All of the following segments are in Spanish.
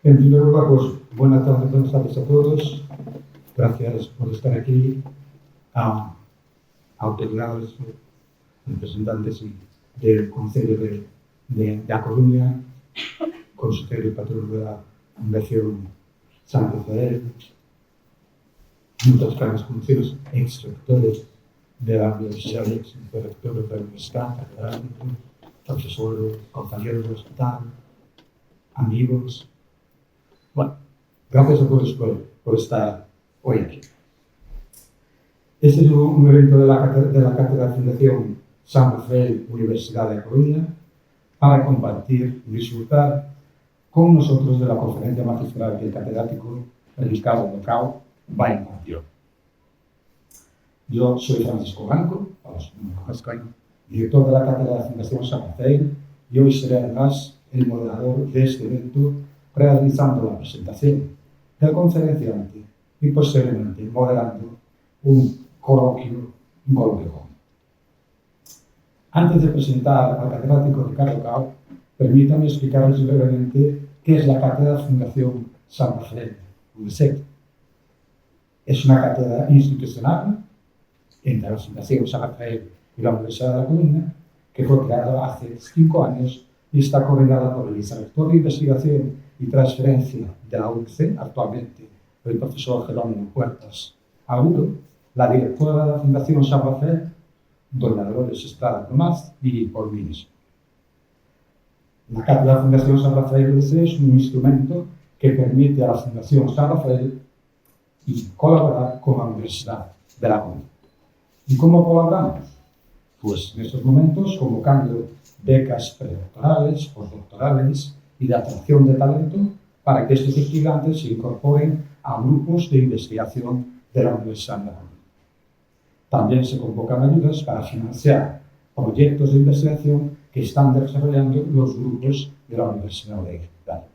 En primer lugar, pues, buenas tardes a todos. Gracias por estar aquí. A autoridades, representantes del Concello de A Coruña, consejero y patrón de la Fundación San Rafael, muchos caras conocidos, ex-rectores de la Universidad, ex-rectores de la Universidad, catedráticos, profesores, compañeros del hospital, amigos. Bueno, gracias a todos por estar hoy aquí. Este es un evento de la Cátedra Fundación San Rafael, Universidad de A Coruña, para compartir y disfrutar con nosotros de la conferencia magistral que el catedrático Ricardo Cao va a impartir. Yo soy Francisco Blanco, director de la Cátedra Fundación San Rafael, y hoy seré además el moderador de este evento, realizando la presentación del conferenciante y posteriormente moderando un coloquio involucrado. Antes de presentar al catedrático Ricardo Cao, permítanme explicarles brevemente qué es la Cátedra Fundación San Rafael, UNESEC. Es una cátedra institucional entre la Fundación San Rafael y la Universidad de La Coruña, que fue creada hace 5 años y está coordinada por el vicerrector de Investigación y Transferencia de la UNESEC, actualmente el profesor Jerónimo Puertas Agudo, la directora de la Fundación San Rafael, doña Dolores Estrada Tomás, y por mí mismo. La Cátedra Fundación San Rafael UNESEC es un instrumento que permite a la Fundación San Rafael colaborar con la Universidad de La Coruña. ¿Y cómo colaboramos? Pues en estos momentos convocando becas predoctorales, postdoctorales y de atracción de talento para que estos estudiantes se incorporen a grupos de investigación de la Universidad de La Coruña. También se convocan ayudas para financiar proyectos de investigación que están desarrollando los grupos de la Universidad de Granada.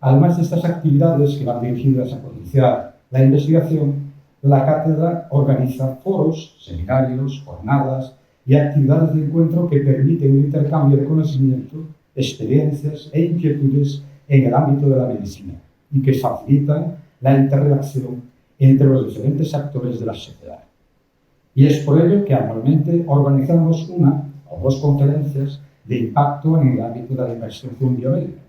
Además de estas actividades que van dirigidas a potenciar la investigación, la cátedra organiza foros, seminarios, jornadas y actividades de encuentro que permiten un intercambio de conocimiento, experiencias e inquietudes en el ámbito de la medicina y que facilitan la interrelación entre los diferentes actores de la sociedad. Y es por ello que anualmente organizamos una o 2 conferencias de impacto en el ámbito de la investigación biomédica.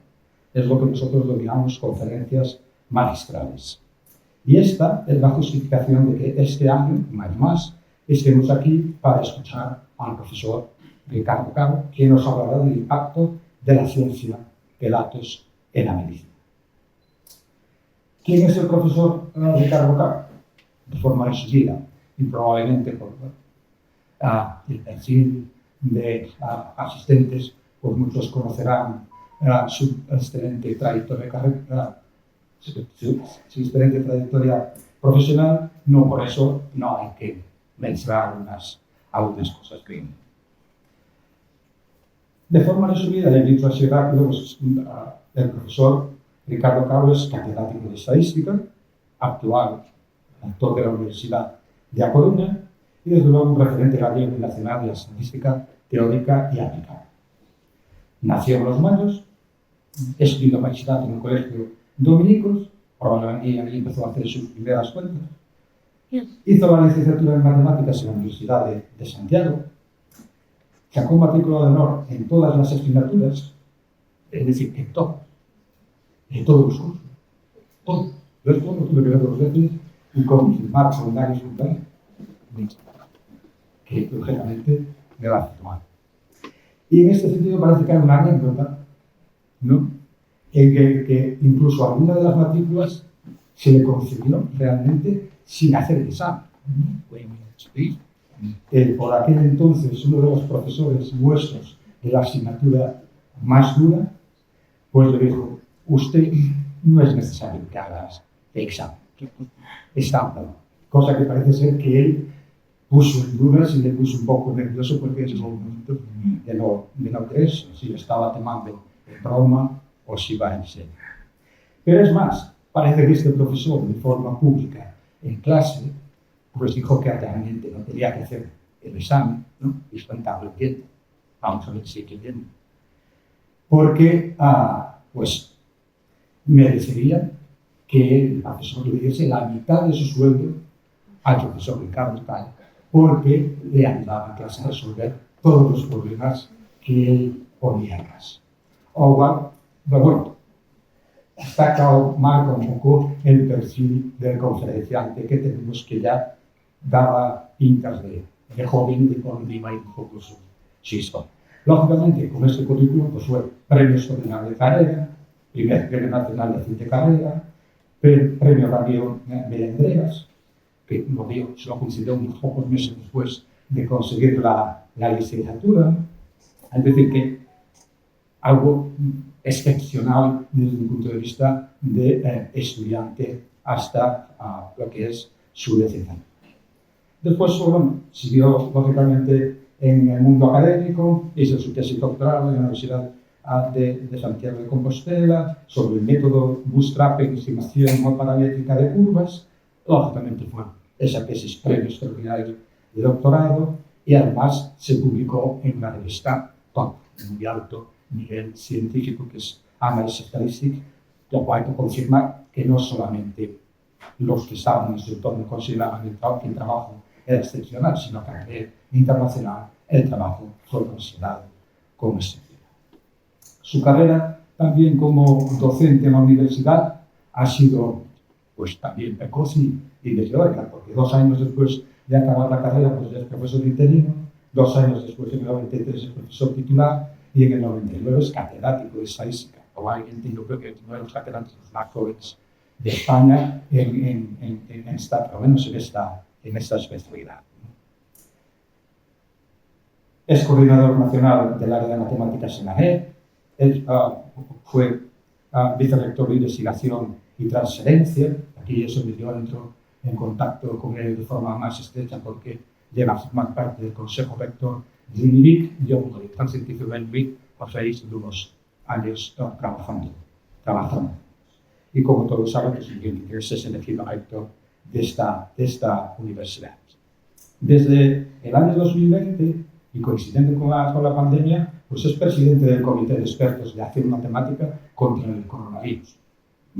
Es lo que nosotros denominamos conferencias magistrales. Y esta es la justificación de que este año, un año más, estemos aquí para escuchar al profesor Ricardo Cao, quien nos hablará del impacto de la ciencia de datos en la medicina. ¿Quién es el profesor Ricardo Cao? De forma resumida, y probablemente por el perfil de asistentes, pues muchos conocerán su excelente trayectoria su excelente trayectoria profesional. No por eso no hay que mencionar algunas cosas que... De forma resumida, he dicho así rápido, pues, el profesor Ricardo Cao es catedrático de Estadística, actual rector de la Universidad de A Coruña y desde luego un referente gallego y nacional de la estadística teórica y aplicada. Nació en Los Mayos, estudió bachillerato en un colegio dominicos, probablemente ahí empezó a hacer sus primeras cuentas. Hizo la licenciatura en Matemáticas en la Universidad de Santiago, sacó matrícula de honor en todas las asignaturas, es decir, en todos los cursos, todo. Yo esto lo tuve que ver 2 veces y confirmar seminarios que lógicamente me va a tomar. Y en este sentido parece que hay una anécdota, ¿no?, en que incluso alguna de las matrículas se le concedió realmente sin hacer el examen. Por aquel entonces, uno de los profesores nuestros de la asignatura más dura, pues le dijo: usted no es necesario que haga el examen. Está dado. Cosa que parece ser que él puso en dudas y le puso un poco nervioso porque es el momento de no creerse si le estaba tomando en broma o si va en serio. Pero es más, parece que este profesor, de forma pública, en clase, pues dijo que realmente no tenía que hacer el examen, ¿no? Y espantable el tiempo. Vamos a ver si hay que entiende. Porque, pues, merecería que el profesor le diese la mitad de su sueldo al profesor Ricardo Calla, porque le ayudaba a clase a resolver todos los problemas que él ponía en casa. O bueno, está acá, marca un poco el perfil del conferenciante que tenemos, que ya daba pintas de joven, de cuando iba a ir un poco su historia. Lógicamente, con este currículum pues fue premio extraordinario de carrera, primer premio nacional de fin de carrera, premio Ramiro Melendreas, que se lo concedió unos pocos meses después de conseguir la licenciatura. Es decir, que algo excepcional desde un punto de vista de estudiante hasta lo que es su licenciatura. Después, bueno, siguió lógicamente en el mundo académico, hizo su tesis doctoral en la Universidad de Santiago de Compostela sobre el método bootstrapping, estimación paramétrica de curvas. Lógicamente fue esa tesis premio extraordinario de doctorado, y además se publicó en una revista con muy alto nivel científico, que es Analysis Statistics, lo cual confirma que no solamente los que estaban en su entorno consideraban que el trabajo era excepcional, sino que a nivel internacional el trabajo fue considerado como excepcional. Su carrera también como docente en la universidad ha sido pues también precoz y meteórica, porque 2 años después de acabar la carrera pues ya es profesor interino, 2 años después, en el 93, es profesor titular, y en el 99 es catedrático de estadística. Probablemente yo creo que uno de los catedráticos más jóvenes de España en esta, por lo menos en esta especialidad. Es coordinador nacional del área de matemáticas en la red. Él fue vicerrector de investigación y transferencia. Aquí eso me dio en contacto con él de forma más estrecha, porque llega a formar parte del Consejo Rector de UNIVIC. Yo, como director científico de UNIVIC, pues ahí estuve unos años trabajando. Y como todos saben, pues, es el elegido rector de esta universidad. Desde el año 2020, y coincidente con la pandemia, pues es presidente del Comité de Expertos de Acción Matemática contra el Coronavirus.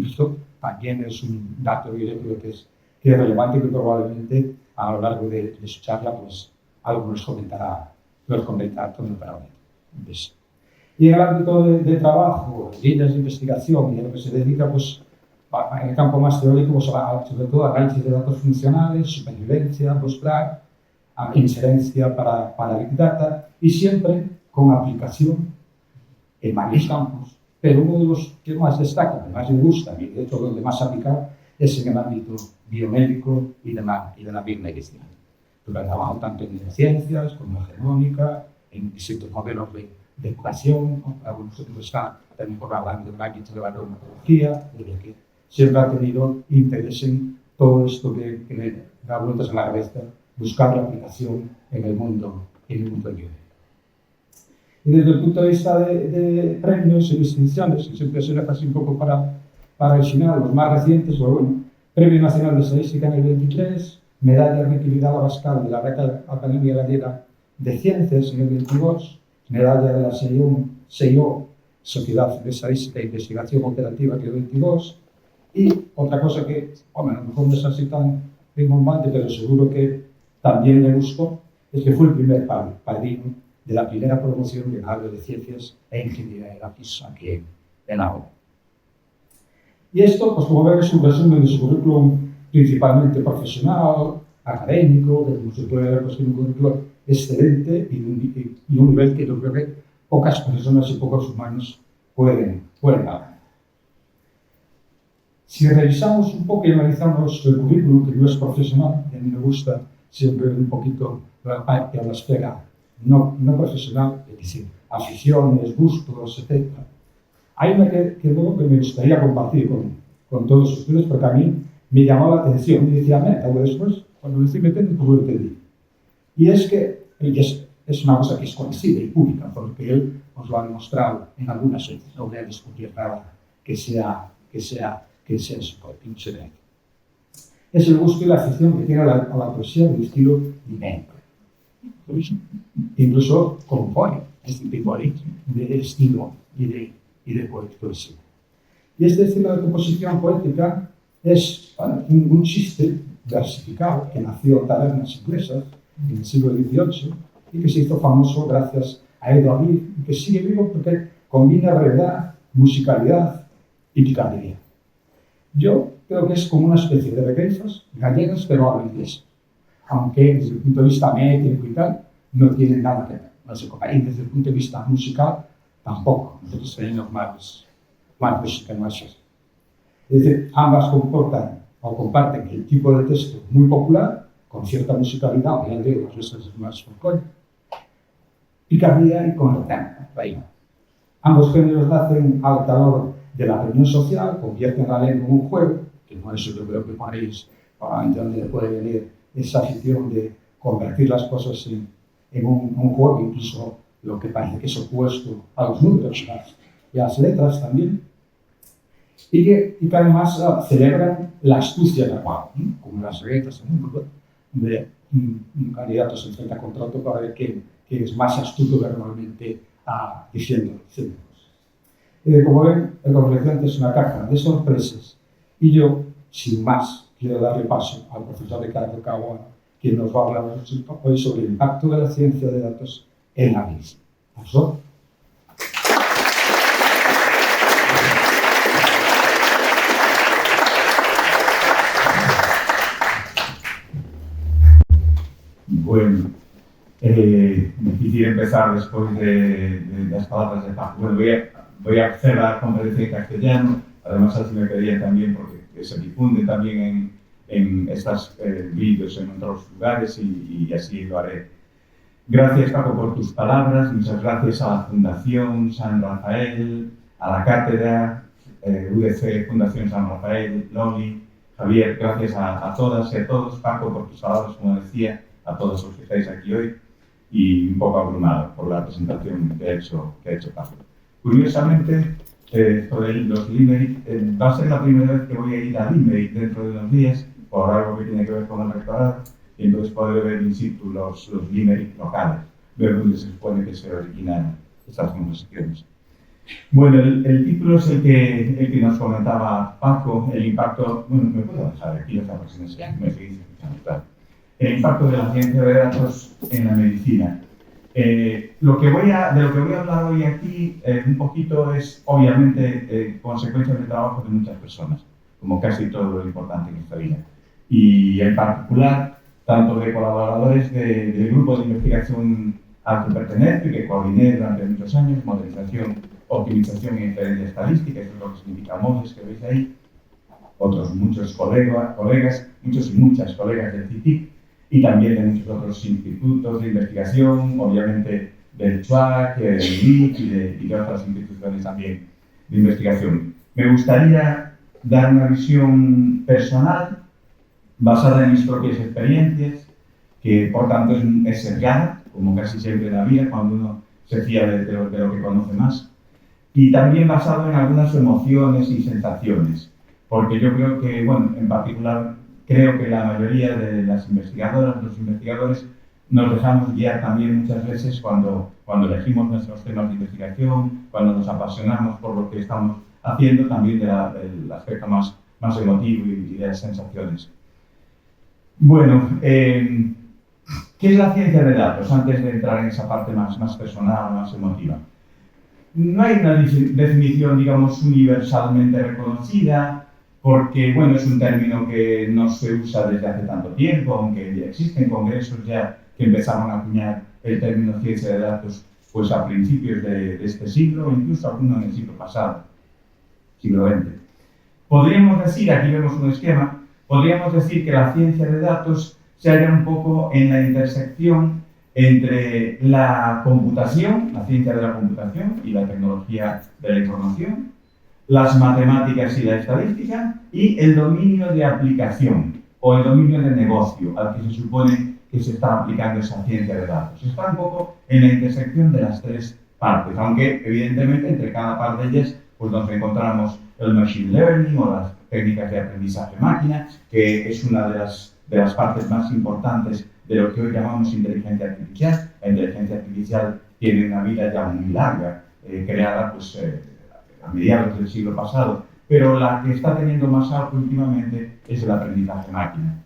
Esto también es un dato que yo creo que es relevante, y que probablemente a lo largo de su charla pues algo nos comentará Antonio Parabet. Y en el ámbito de trabajo, líneas de investigación y a lo que se dedica, pues en el campo más teórico, pues, sobre todo análisis de datos funcionales, supervivencia, postgrad, inferencia para Big Data, y siempre con aplicación en varios campos, pero uno de los que más destaca, que más le gusta, y de hecho donde más aplicado, es en el ámbito biomédico y de la biomedicina. Pero ha trabajado tanto en neurociencias como en genómica, en distintos modelos de educación, algunos otros están también hablando en el ámbito de la reumatología, de que siempre ha tenido interés en todo esto que me da vueltas en la cabeza, buscar la aplicación en el mundo del biomédico. Y desde el punto de vista de premios y distinciones, que siempre se deja así un poco para el final, los más recientes, pues bueno, Premio Nacional de Estadística en el 23, Medalla Ricky Abascal de la Real Academia Gallega de Ciencias en el 22, Medalla de la SEIO, Sociedad de Estadística e Investigación Operativa, en el 22, y otra cosa que, hombre, a lo mejor no es así tan bombante, pero seguro que también le gustó, es que fue el primer padrino de la primera promoción del área de Ciencias e Ingeniería de la PIS aquí en la ONU. Y esto, pues como ven, es un resumen de su currículum principalmente profesional, académico, que como se puede ver, pues tiene un currículum excelente y un nivel que yo creo que pocas personas y pocos humanos pueden dar. Si revisamos un poco y analizamos el currículum, que no es profesional, y a mí me gusta siempre un poquito la parte a la esfera no profesional, es decir, aficiones, gustos, etc. Hay una que luego que me gustaría compartir con todos ustedes, porque a mí me llamó la atención y decía, después, cuando lo estoy metiendo, pues lo entendí. Y es que es una cosa que es conocida y pública, porque él os lo ha demostrado en algunas veces, no voy a discutir nada que sea su pinche. Es el gusto y la afición que tiene a la poesía del estilo dinámico. Incluso compone este tipo de estilo y de poesía. Y este estilo de composición poética es un chiste versificado que nació en tabernas inglesas en el siglo XVIII y que se hizo famoso gracias a Edward Lear y que sigue vivo porque combina brevedad, musicalidad y picardía. Yo creo que es como una especie de requeifas gallegas pero a inglés, aunque desde el punto de vista métrico y tal no tienen nada que ver. Y desde el punto de vista musical tampoco. Nosotros tenemos más música nuestra. Es decir, ambas comparten el tipo de texto muy popular, con cierta musicalidad, ya digo, las letras más folclóricas, picardía y con reino. Ambos géneros nacen al calor de la reunión social, convierten la lengua en un juego, que no es eso que creo que París, de donde puede venir esa afición de convertir las cosas en un juego, incluso lo que parece que es opuesto a los números y a las letras también, y que además celebran la astucia verbal, como las reglas, donde un candidato se enfrenta contra otro para ver quién es más astuto verbalmente diciendo cosas. Como ven, el conferenciante es una caja de sorpresas y yo, sin más, quiero darle paso al profesor Ricardo Kawa, quien nos va a hablar hoy sobre el impacto de la ciencia de datos en la misma. ¿Pasó? Bueno, difícil empezar después de las palabras de Paco. Bueno, voy a hacer la conferencia en castellano, además así me pedían también porque se difunde también en estos vídeos en otros lugares y así lo haré. Gracias, Paco, por tus palabras. Muchas gracias a la Fundación San Rafael, a la Cátedra, UDC, Fundación San Rafael, Loli, Javier, gracias a todas y a todos, Paco, por tus palabras, como decía, a todos los que estáis aquí hoy, y un poco abrumado por la presentación que ha hecho Paco. Curiosamente, sobre los Limerick, va a ser la primera vez que voy a ir a Limerick dentro de unos días, por algo que tiene que ver con el rectorado, y entonces podré ver in situ los Limerick locales, ver dónde se supone que se originan estas composiciones. Bueno, el título es el que nos comentaba Paco, el impacto, bueno, me puedo dejar aquí esta presentación, me seguís escuchando, claro. El impacto de la ciencia de datos en la medicina. De lo que voy a hablar hoy aquí un poquito es, obviamente, consecuencia del trabajo de muchas personas, como casi todo lo importante en esta vida. Y en particular, tanto de colaboradores del grupo de investigación al que pertenezco y que coordiné durante muchos años, modelización, optimización y inferencia estadística, eso es lo que significa MODES, que veis ahí, otros muchos colegas, muchos y muchas colegas del CITIC, y también de muchos otros institutos de investigación, obviamente del CHUAC, del LIC y de otras instituciones también de investigación. Me gustaría dar una visión personal basada en mis propias experiencias, que por tanto es sesgada, como casi siempre en la vida, cuando uno se fía de lo que conoce más, y también basado en algunas emociones y sensaciones, porque yo creo que, bueno, en particular, creo que la mayoría de las investigadoras, los investigadores, nos dejamos guiar también muchas veces cuando elegimos nuestros temas de investigación, cuando nos apasionamos por lo que estamos haciendo, también del aspecto más emotivo y de las sensaciones. Bueno, ¿qué es la ciencia de datos? Antes de entrar en esa parte más personal, más emotiva. No hay una definición, digamos, universalmente reconocida, porque, bueno, es un término que no se usa desde hace tanto tiempo, aunque ya existen congresos ya que empezaron a acuñar el término ciencia de datos pues a principios de este siglo, incluso alguno en el siglo pasado, siglo XX. Podríamos decir, aquí vemos un esquema, podríamos decir que la ciencia de datos se halla un poco en la intersección entre la computación, la ciencia de la computación y la tecnología de la información, las matemáticas y la estadística, y el dominio de aplicación o el dominio de negocio al que se supone que se está aplicando esa ciencia de datos. Está un poco en la intersección de las tres partes, aunque evidentemente entre cada parte de ellas pues nos encontramos el machine learning o las técnicas de aprendizaje máquina, que es una de las partes más importantes de lo que hoy llamamos inteligencia artificial. La inteligencia artificial tiene una vida ya muy larga, creada pues, a mediados del siglo pasado, pero la que está teniendo más auge últimamente es el aprendizaje máquina.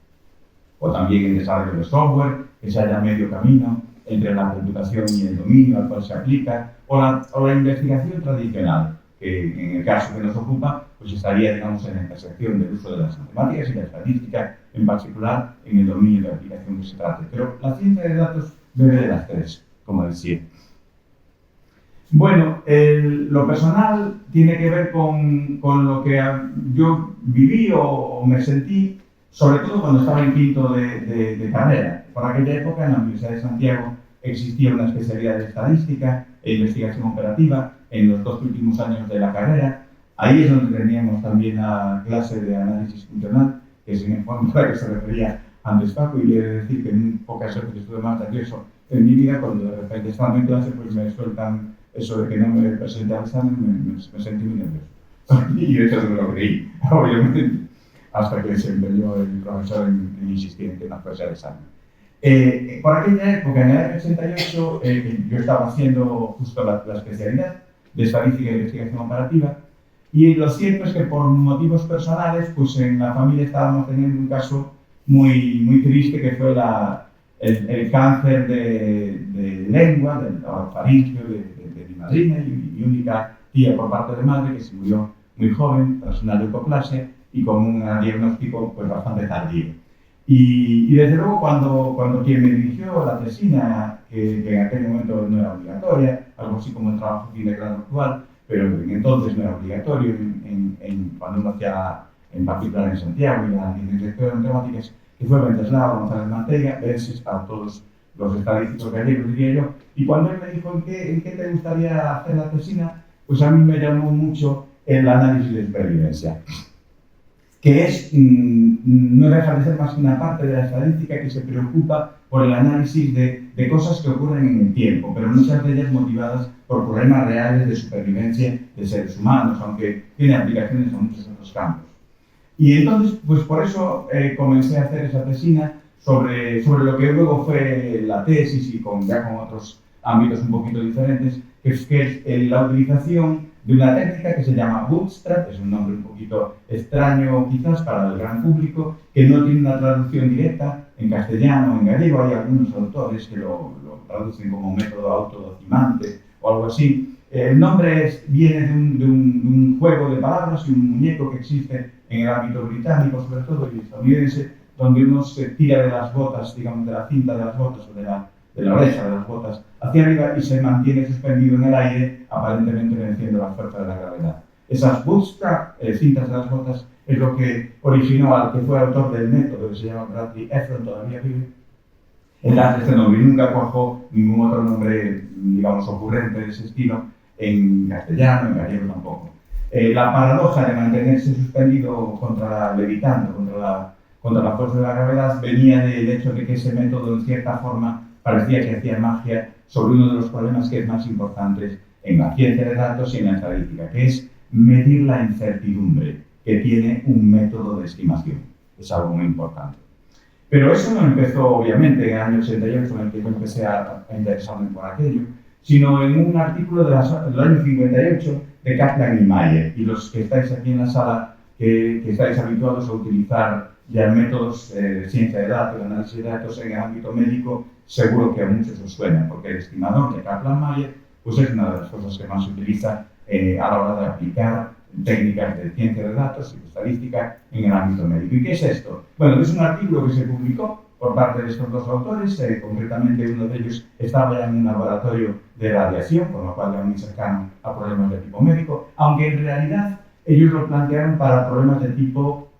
O también el desarrollo de software, que se halla a medio camino entre la computación y el dominio al cual se aplica, o la investigación tradicional, que en el caso que nos ocupa, pues estaría, digamos, en la intersección del uso de las matemáticas y la estadística, en particular en el dominio de aplicación que se trate. Pero la ciencia de datos bebe de las tres, como decía. Bueno, lo personal tiene que ver con lo que yo viví o me sentí, sobre todo cuando estaba en quinto de carrera. Por aquella época, en la Universidad de Santiago, existía una especialidad de estadística e investigación operativa en los 2 últimos años de la carrera. Ahí es donde teníamos también la clase de análisis funcional, que es en forma a la que se refería antes Paco, y he de decir que en pocas veces estuve más nervioso en mi vida, cuando de repente estando en clase pues me sueltan eso de que no me presenté al examen, me sentí muy nervioso. Y de hecho no lo creí, obviamente, hasta que se empeñó el profesor en insistir en que no fuese al examen. Por aquella época, en el año 88, yo estaba haciendo justo la especialidad de estadística e investigación operativa, y lo cierto es que por motivos personales, pues en la familia estábamos teniendo un caso muy triste, que fue el cáncer de lengua, del faringio de mi madrina y mi única tía por parte de madre, que se murió muy joven tras una leucoplasia y con un diagnóstico pues bastante tardío. Y desde luego cuando quien me dirigió la tesina, que en aquel momento no era obligatoria, algo así como el trabajo fin de grado actual, pero en entonces no era obligatorio, cuando uno hacía en particular en Santiago y la licenciatura en matemáticas, que fue Venceslao González Manteiga, Bensis para todos los estadísticos gallegos, diría yo. Y cuando él me dijo ¿en qué te gustaría hacer la tesina? Pues a mí me llamó mucho el análisis de supervivencia, que no deja de ser más que una parte de la estadística que se preocupa por el análisis de cosas que ocurren en el tiempo, pero muchas de ellas motivadas por problemas reales de supervivencia de seres humanos, aunque tiene aplicaciones a muchos otros campos. Y entonces, pues por eso comencé a hacer esa tesina sobre lo que luego fue la tesis y ya con otros ámbitos un poquito diferentes, que es la utilización de una técnica que se llama Bootstrap, es un nombre un poquito extraño quizás para el gran público, que no tiene una traducción directa en castellano o en gallego. Hay algunos autores que lo traducen como método autodocimante o algo así. El nombre viene de un juego de palabras y un muñeco que existe en el ámbito británico, sobre todo, y estadounidense, donde uno se tira de las botas, digamos, de la cinta de las botas o de la oreja de las botas hacia arriba y se mantiene suspendido en el aire, aparentemente venciendo la fuerza de la gravedad. Esas bootstrap, cintas de las botas, es lo que originó al que fue autor del método, que se llama Bradley Efron, todavía vive, el dar este nombre, y nunca cuajó ningún otro nombre, digamos, ocurrente de ese estilo en castellano, en gallego tampoco. La paradoja de mantenerse suspendido levitando contra la fuerza de la gravedad venía del hecho de que ese método, en cierta forma, parecía que hacía magia sobre uno de los problemas que es más importantes en la ciencia de datos y en la estadística, que es medir la incertidumbre que tiene un método de estimación. Es algo muy importante. Pero eso no empezó, obviamente, en el año 88, en el que yo empecé a interesarme por aquello, sino en un artículo del año 58 de Kaplan y Mayer. Y los que estáis aquí en la sala, que estáis habituados a utilizar ya métodos de ciencia de datos, de análisis de datos en el ámbito médico, seguro que a muchos os suena, porque el estimador de Kaplan-Meier pues es una de las cosas que más se utiliza a la hora de aplicar técnicas de ciencia de datos y de estadística en el ámbito médico. ¿Y qué es esto? Bueno, es un artículo que se publicó por parte de estos dos autores, concretamente uno de ellos estaba ya en un laboratorio de radiación, con lo cual era muy cercano a problemas de tipo médico, aunque en realidad ellos lo plantearon para problemas de tipo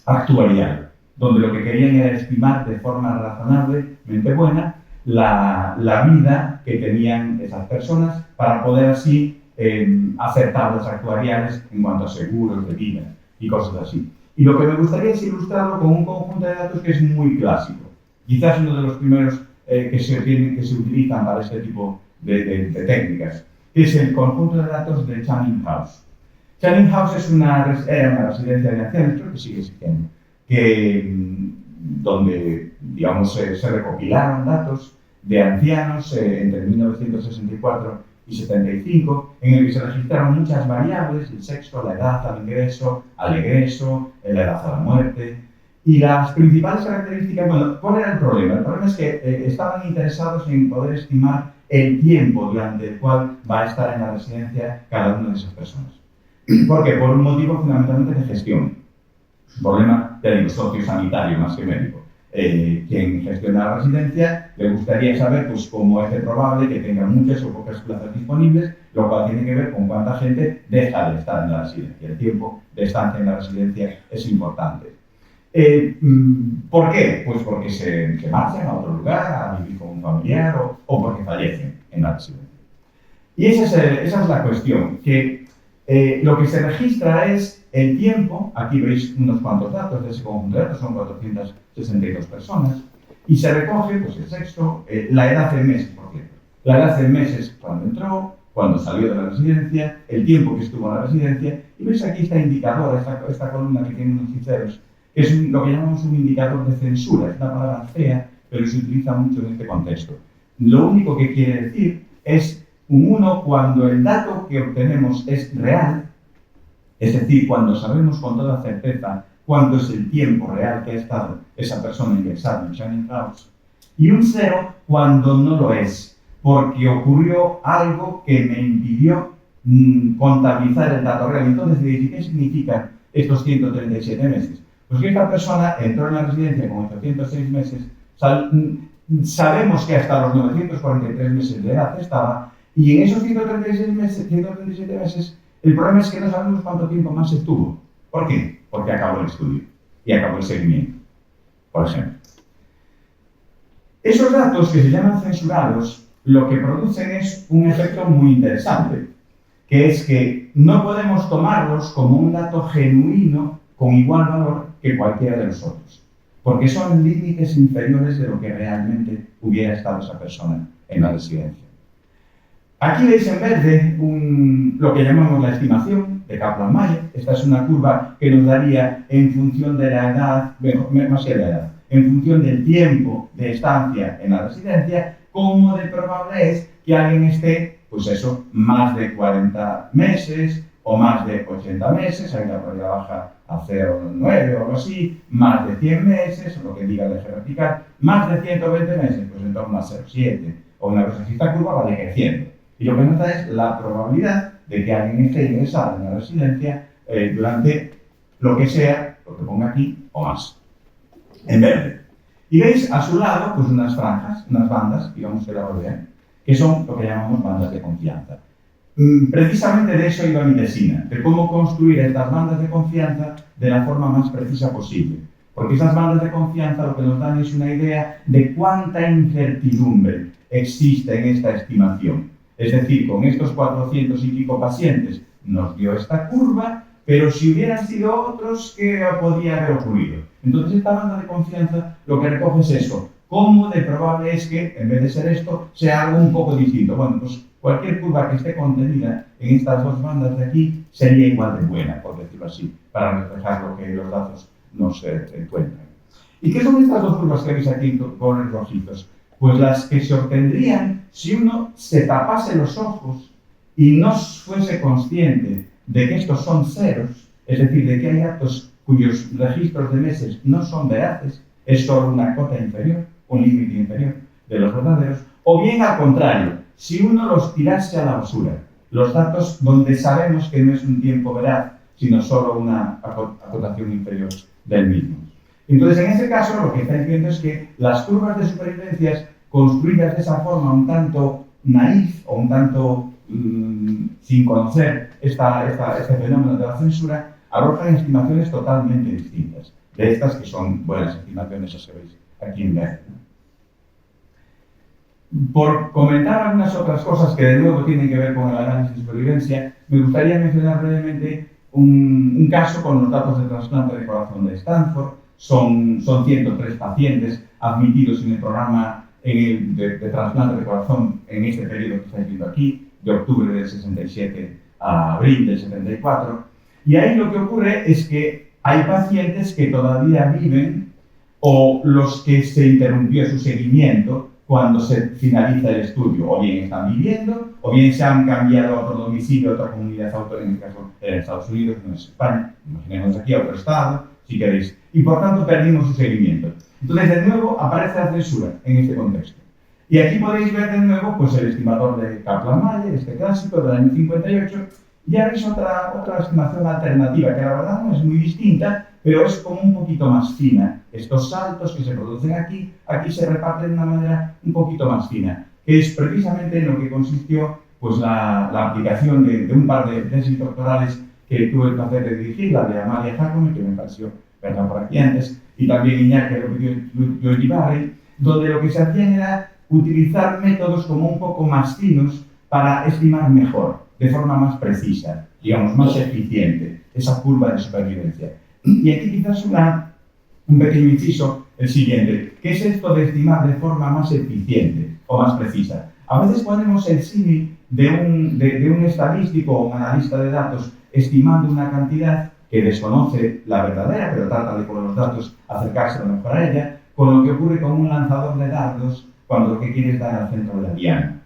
actuarial, donde lo que querían era estimar de forma razonablemente buena la vida que tenían esas personas para poder así hacer tablas actuariales en cuanto a seguros de vida y cosas así. Y lo que me gustaría es ilustrarlo con un conjunto de datos que es muy clásico. Quizás uno de los primeros que se utilizan para este tipo de técnicas, que es el conjunto de datos de Channing House. Channing House era una residencia de ancianos, creo que sigue existiendo, donde, digamos, se recopilaron datos de ancianos entre 1964 y 75, en el que se registraron muchas variables, el sexo, la edad al egreso, la edad a la muerte. Y las principales características, bueno, ¿cuál era el problema? El problema es que estaban interesados en poder estimar el tiempo durante el cual va a estar en la residencia cada una de esas personas. ¿Por qué? Por un motivo fundamentalmente de gestión. Un problema, ya digo, sociosanitario más que médico. Quien gestiona la residencia le gustaría saber pues, cómo es de probable que tenga muchas o pocas plazas disponibles, lo cual tiene que ver con cuánta gente deja de estar en la residencia. El tiempo de estancia en la residencia es importante. ¿Por qué? Pues porque se marchan a otro lugar a vivir con un familiar o porque fallecen en la residencia. Y esa es la cuestión, que lo que se registra es el tiempo. Aquí veis unos cuantos datos de ese conjunto de datos, son 462 personas, y se recoge pues, el sexo, la edad en meses, por cierto. La edad en meses cuando entró, cuando salió de la residencia, el tiempo que estuvo en la residencia, y veis aquí esta indicadora, esta columna que tiene unos ficheros, que es lo que llamamos un indicador de censura. Es una palabra fea, pero se utiliza mucho en este contexto. Lo único que quiere decir es un 1 cuando el dato que obtenemos es real, es decir, cuando sabemos con toda certeza cuánto es el tiempo real que ha estado esa persona ingresada en Channing House, y un 0 cuando no lo es, porque ocurrió algo que me impidió contabilizar el dato real. Entonces, ¿qué significan estos 137 meses? Pues que esta persona entró en la residencia con 806 meses, sabemos que hasta los 943 meses de edad estaba, y en esos 137 meses, el problema es que no sabemos cuánto tiempo más estuvo. ¿Por qué? Porque acabó el estudio y acabó el seguimiento, por ejemplo. Esos datos que se llaman censurados, lo que producen es un efecto muy interesante, que es que no podemos tomarlos como un dato genuino con igual valor que cualquiera de los otros, porque son límites inferiores de lo que realmente hubiera estado esa persona en la residencia. Aquí veis en verde lo que llamamos la estimación de Kaplan-Meier. Esta es una curva que nos daría en función de la edad, más que la edad, en función del tiempo de estancia en la residencia, cómo de probable es que alguien esté, pues eso, más de 40 meses o más de 80 meses, ahí la probabilidad baja a 0,9 o algo así, más de 100 meses, o lo que diga el eje vertical, más de 120 meses, pues en torno a 0,7 o una cosa así. Esta curva va decreciendo. Y lo que nos da es la probabilidad de que alguien esté ingresado en la residencia durante lo que sea, lo que ponga aquí, o más, en verde. Y veis a su lado pues unas franjas, unas bandas, digamos que la rodean, que son lo que llamamos bandas de confianza. Precisamente de eso iba mi tesina, de cómo construir estas bandas de confianza de la forma más precisa posible. Porque esas bandas de confianza lo que nos dan es una idea de cuánta incertidumbre existe en esta estimación. Es decir, con estos 400 y pico pacientes nos dio esta curva, pero si hubieran sido otros, ¿qué podría haber ocurrido? Entonces esta banda de confianza lo que recoge es eso. ¿Cómo de probable es que, en vez de ser esto, sea algo un poco distinto? Bueno, pues cualquier curva que esté contenida en estas dos bandas de aquí sería igual de buena, por decirlo así, para reflejar lo que los datos nos encuentran. ¿Y qué son estas dos curvas que veis aquí con los rojitos? Pues las que se obtendrían si uno se tapase los ojos y no fuese consciente de que estos son ceros, es decir, de que hay datos cuyos registros de meses no son veraces, es solo una cota inferior, un límite inferior de los verdaderos, o bien al contrario, si uno los tirase a la basura, los datos donde sabemos que no es un tiempo veraz, sino solo una acotación inferior del mismo. Entonces, en ese caso, lo que estáis viendo es que las curvas de supervivencias construidas de esa forma un tanto naif o un tanto sin conocer este fenómeno de la censura, arrojan estimaciones totalmente distintas de estas que son buenas estimaciones, as veis aquí en verde. Por comentar algunas otras cosas que de nuevo tienen que ver con el análisis de supervivencia, me gustaría mencionar brevemente un caso con los datos de trasplante de corazón de Stanford. Son 103 pacientes admitidos en el programa de trasplante de corazón en este periodo que estáis viendo aquí, de octubre del 67 a abril del 74. Y ahí lo que ocurre es que hay pacientes que todavía viven o los que se interrumpió su seguimiento cuando se finaliza el estudio. O bien están viviendo, o bien se han cambiado a otro domicilio, a otra comunidad autónoma, en este caso en Estados Unidos, no es España, imaginemos aquí a otro estado, si queréis. Y por tanto perdimos su seguimiento. Entonces, de nuevo, aparece la censura en este contexto. Y aquí podéis ver de nuevo pues, el estimador de Kaplan-Meier, este clásico del año 58. Ya veis otra estimación alternativa, que la verdad no es muy distinta, pero es como un poquito más fina. Estos saltos que se producen aquí se reparten de una manera un poquito más fina, que es precisamente en lo que consistió pues, la aplicación de un par de tesis doctorales que tuve el placer de dirigir, la de Amalia Jacome, que me pareció verla por aquí antes, y también Iñaki López, donde lo que se hacía era utilizar métodos como un poco más finos para estimar mejor, de forma más precisa, digamos, más eficiente, esa curva de supervivencia. Y aquí quizás un pequeño inciso, el siguiente. ¿Qué es esto de estimar de forma más eficiente o más precisa? A veces ponemos el símil de un estadístico o un analista de datos estimando una cantidad que desconoce la verdadera, pero trata de con los datos acercarse a lo mejor a ella, con lo que ocurre con un lanzador de dardos cuando lo que quiere es dar al centro de la diana.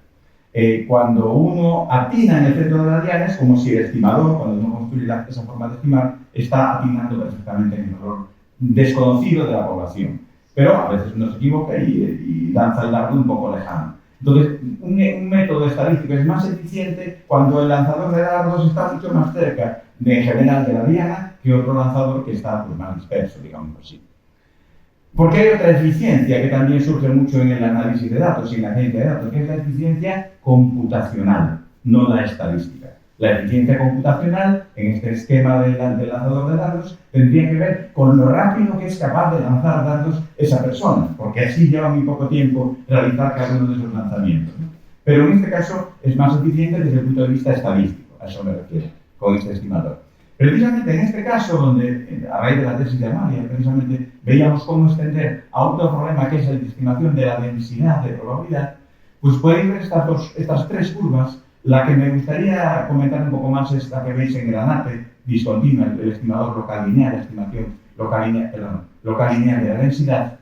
Cuando uno atina en el centro de la diana es como si el estimador, cuando uno construye esa forma de estimar, está atinando perfectamente en el valor desconocido de la población. Pero a veces uno se equivoca y lanza el dardo un poco lejano. Entonces, un método estadístico es más eficiente cuando el lanzador de dardos está mucho más cerca, en general, de la diana que otro lanzador que está pues, más disperso, digamos así. Porque hay otra eficiencia que también surge mucho en el análisis de datos y en la ciencia de datos, que es la eficiencia computacional, no la estadística. La eficiencia computacional, en este esquema del lanzador de datos, tendría que ver con lo rápido que es capaz de lanzar datos esa persona, porque así lleva muy poco tiempo realizar cada uno de esos lanzamientos. Pero en este caso es más eficiente desde el punto de vista estadístico, a eso me refiero, con este estimador. Precisamente en este caso, donde a raíz de la tesis de Amalia, precisamente veíamos cómo extender a otro problema que es la estimación de la densidad de probabilidad, pues podéis ver estas tres curvas. La que me gustaría comentar un poco más es la que veis en granate, discontinua, el estimador local lineal, la estimación local lineal de la densidad.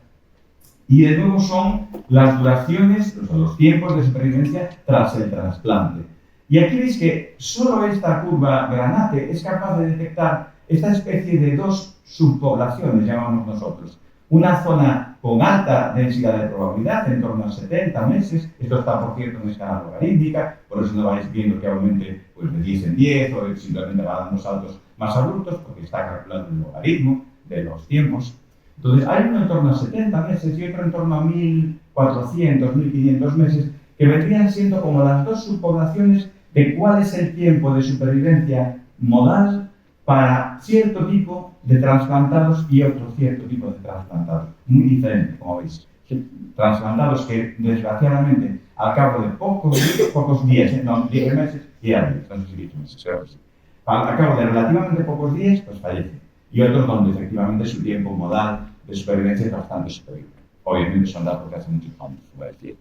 Y de nuevo son las duraciones, los tiempos de supervivencia tras el trasplante. Y aquí veis que solo esta curva granate es capaz de detectar esta especie de dos subpoblaciones, llamamos nosotros. Una zona con alta densidad de probabilidad, en torno a 70 meses, esto está por cierto en escala logarítmica, por eso no vais viendo que aumente pues, de 10 en 10 o simplemente va dando saltos más abruptos, porque está calculando el logaritmo de los tiempos. Entonces hay uno en torno a 70 meses y otro en torno a 1400, 1500 meses, que vendrían siendo como las dos subpoblaciones de cuál es el tiempo de supervivencia modal para cierto tipo de trasplantados y otro cierto tipo de trasplantados. Muy diferente, como veis. Trasplantados que, desgraciadamente, al cabo de pocos días, no, 10 meses, y años, no sé si 10 meses, creo que sí. Al cabo de relativamente pocos días, pues fallecen. Y otros donde, efectivamente, su tiempo modal de supervivencia es bastante superior. Obviamente son datos que hace muchos años, voy a decir.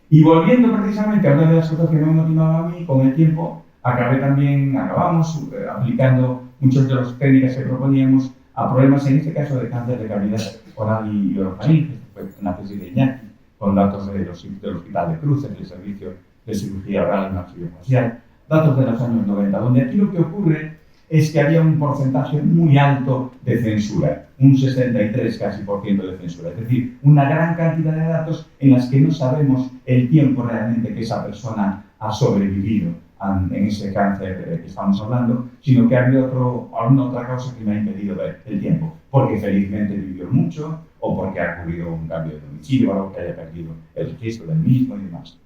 Y volviendo precisamente a una de las cosas que me motivaba a mí, con el tiempo acabamos aplicando muchas de las técnicas que proponíamos a problemas, en este caso de cáncer de cavidad oral y orofaringea, que fue una tesis de Iñaki, con datos del Hospital de Cruces, del Servicio de Cirugía Oral y Maxilofacial, datos de los años 90, donde aquí lo que ocurre es que había un porcentaje muy alto de censura, un 63 casi % de censura, es decir, una gran cantidad de datos en las que no sabemos el tiempo realmente que esa persona ha sobrevivido en ese cáncer que estamos hablando, sino que ha habido alguna otra causa que me ha impedido ver el tiempo, porque felizmente vivió mucho o porque ha ocurrido un cambio de domicilio o algo que haya perdido el registro del mismo y demás.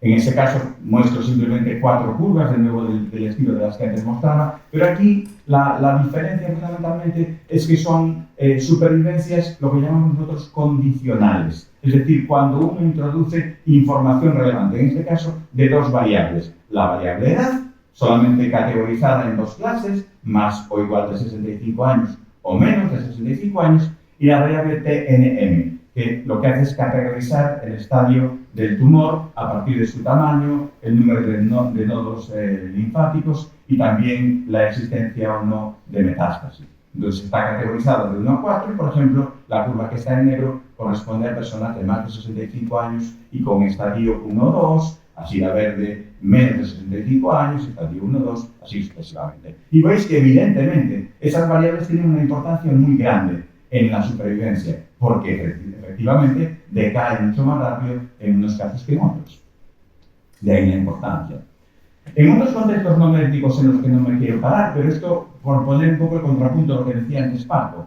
En ese caso muestro simplemente 4 curvas, de nuevo del estilo de las que antes mostraba, pero aquí la diferencia fundamentalmente es que son supervivencias, lo que llamamos nosotros condicionales, es decir, cuando uno introduce información relevante, en este caso de 2 variables, la variable edad, solamente categorizada en 2 clases, más o igual de 65 años o menos de 65 años, y la variable TNM, que lo que hace es categorizar el estadio del tumor a partir de su tamaño, el número de nodos linfáticos y también la existencia o no de metástasis. Entonces está categorizado de 1 a 4 y, por ejemplo, la curva que está en negro corresponde a personas de más de 65 años y con estadio 1-2, así la verde menos de 65 años, estadio 1-2, así sucesivamente. Y veis que evidentemente esas variables tienen una importancia muy grande en la supervivencia, porque efectivamente decae mucho más rápido en unos casos que en otros. De ahí la importancia. En otros contextos no médicos en los que no me quiero parar, pero esto por poner un poco el contrapunto a lo que decía antes Paco,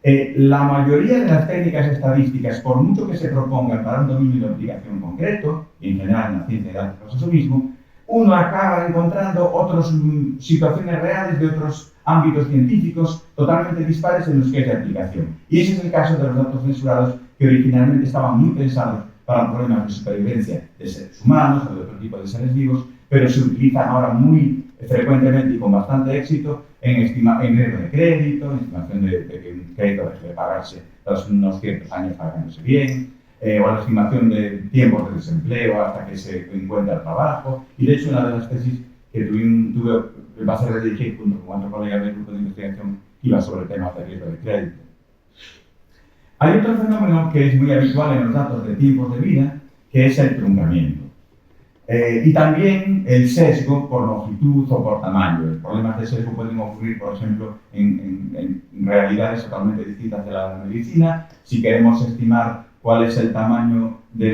la mayoría de las técnicas estadísticas, por mucho que se propongan para un dominio de aplicación concreto, y en general en la ciencia de datos pasa eso mismo, uno acaba encontrando otras situaciones reales de otros ámbitos científicos totalmente dispares en los que hay de aplicación. Y ese es el caso de los datos censurados que originalmente estaban muy pensados para problemas de supervivencia de seres humanos o de otro tipo de seres vivos, pero se utilizan ahora muy frecuentemente y con bastante éxito en riesgo de crédito, en estimación de que un crédito deje de pagarse tras unos ciertos años pagándose bien, o la estimación de tiempos de desempleo hasta que se encuentra trabajo. Y de hecho, una de las tesis que tuve el placer de dirigir junto con otro colega del grupo de investigación iba sobre el tema de riesgo de crédito. Hay otro fenómeno que es muy habitual en los datos de tiempos de vida, que es el truncamiento. Y también el sesgo por longitud o por tamaño. Los problemas de sesgo pueden ocurrir, por ejemplo, en realidades totalmente distintas de la medicina. Si queremos estimar cuál es el tamaño de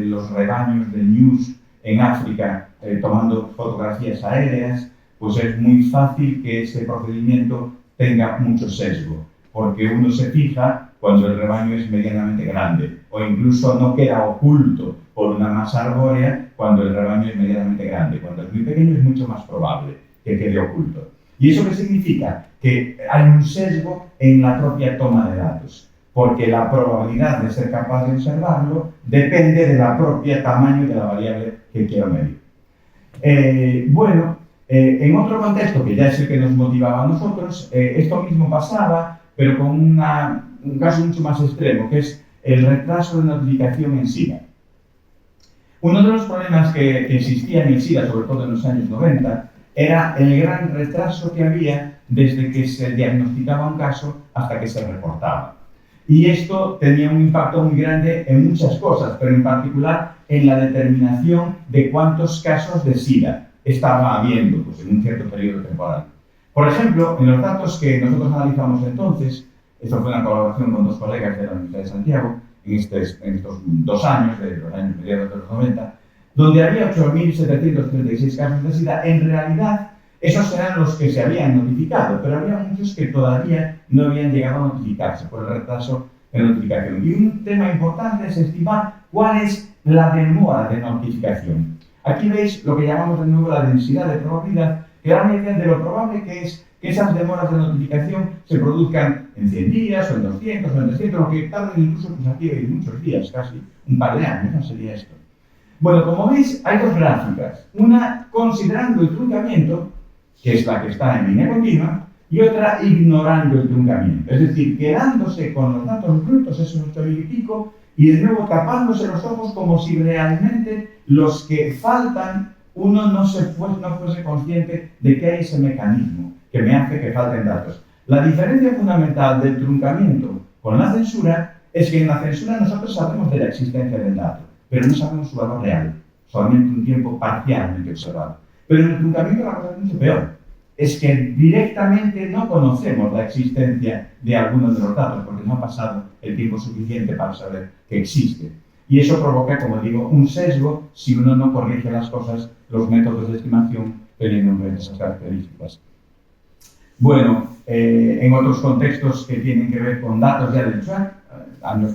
los rebaños de ñus en África, tomando fotografías aéreas, pues es muy fácil que ese procedimiento tenga mucho sesgo, porque uno se fija cuando el rebaño es medianamente grande, o incluso no queda oculto por una masa arbórea cuando el rebaño es medianamente grande. Cuando es muy pequeño es mucho más probable que quede oculto. ¿Y eso qué significa? Que hay un sesgo en la propia toma de datos, porque la probabilidad de ser capaz de observarlo depende de la propia tamaño de la variable que quiero medir. En otro contexto, que ya es el que nos motivaba a nosotros, esto mismo pasaba, pero con un caso mucho más extremo, que es el retraso de notificación en SIDA. Uno de los problemas que existía en el SIDA, sobre todo en los años 90, era el gran retraso que había desde que se diagnosticaba un caso hasta que se reportaba. Y esto tenía un impacto muy grande en muchas cosas, pero en particular en la determinación de cuántos casos de SIDA estaba habiendo pues, en un cierto periodo temporal. Por ejemplo, en los datos que nosotros analizamos entonces, esto fue una colaboración con dos colegas de la Universidad de Santiago, en estos 2 años, de los años mediados de los 90, donde había 8.736 casos de SIDA, en realidad esos eran los que se habían notificado, pero había muchos que todavía no habían llegado a notificarse por el retraso de notificación. Y un tema importante es estimar cuál es la demora de notificación. Aquí veis lo que llamamos de nuevo la densidad de probabilidad, que da una idea de lo probable que es que esas demoras de notificación se produzcan en 100 días, o en 200, o en 300, o que tarden incluso, pues aquí hay muchos días, casi un par de años, ¿no? Sería esto. Bueno, como veis, hay dos gráficas. Una considerando el truncamiento, que es la que está en línea continua, y otra ignorando el truncamiento. Es decir, quedándose con los datos brutos, esos 8.000 y pico, y de nuevo tapándose los ojos como si realmente los que faltan uno no fuese consciente de que hay ese mecanismo que me hace que falten datos. La diferencia fundamental del truncamiento con la censura es que en la censura nosotros sabemos de la existencia del dato, pero no sabemos su valor real, solamente un tiempo parcialmente observado. Pero en el truncamiento la cosa es mucho peor. Es que directamente no conocemos la existencia de algunos de los datos porque no ha pasado el tiempo suficiente para saber que existe. Y eso provoca, como digo, un sesgo si uno no corrige las cosas, los métodos de estimación teniendo en cuenta esas características. Bueno, en otros contextos que tienen que ver con datos ya del track,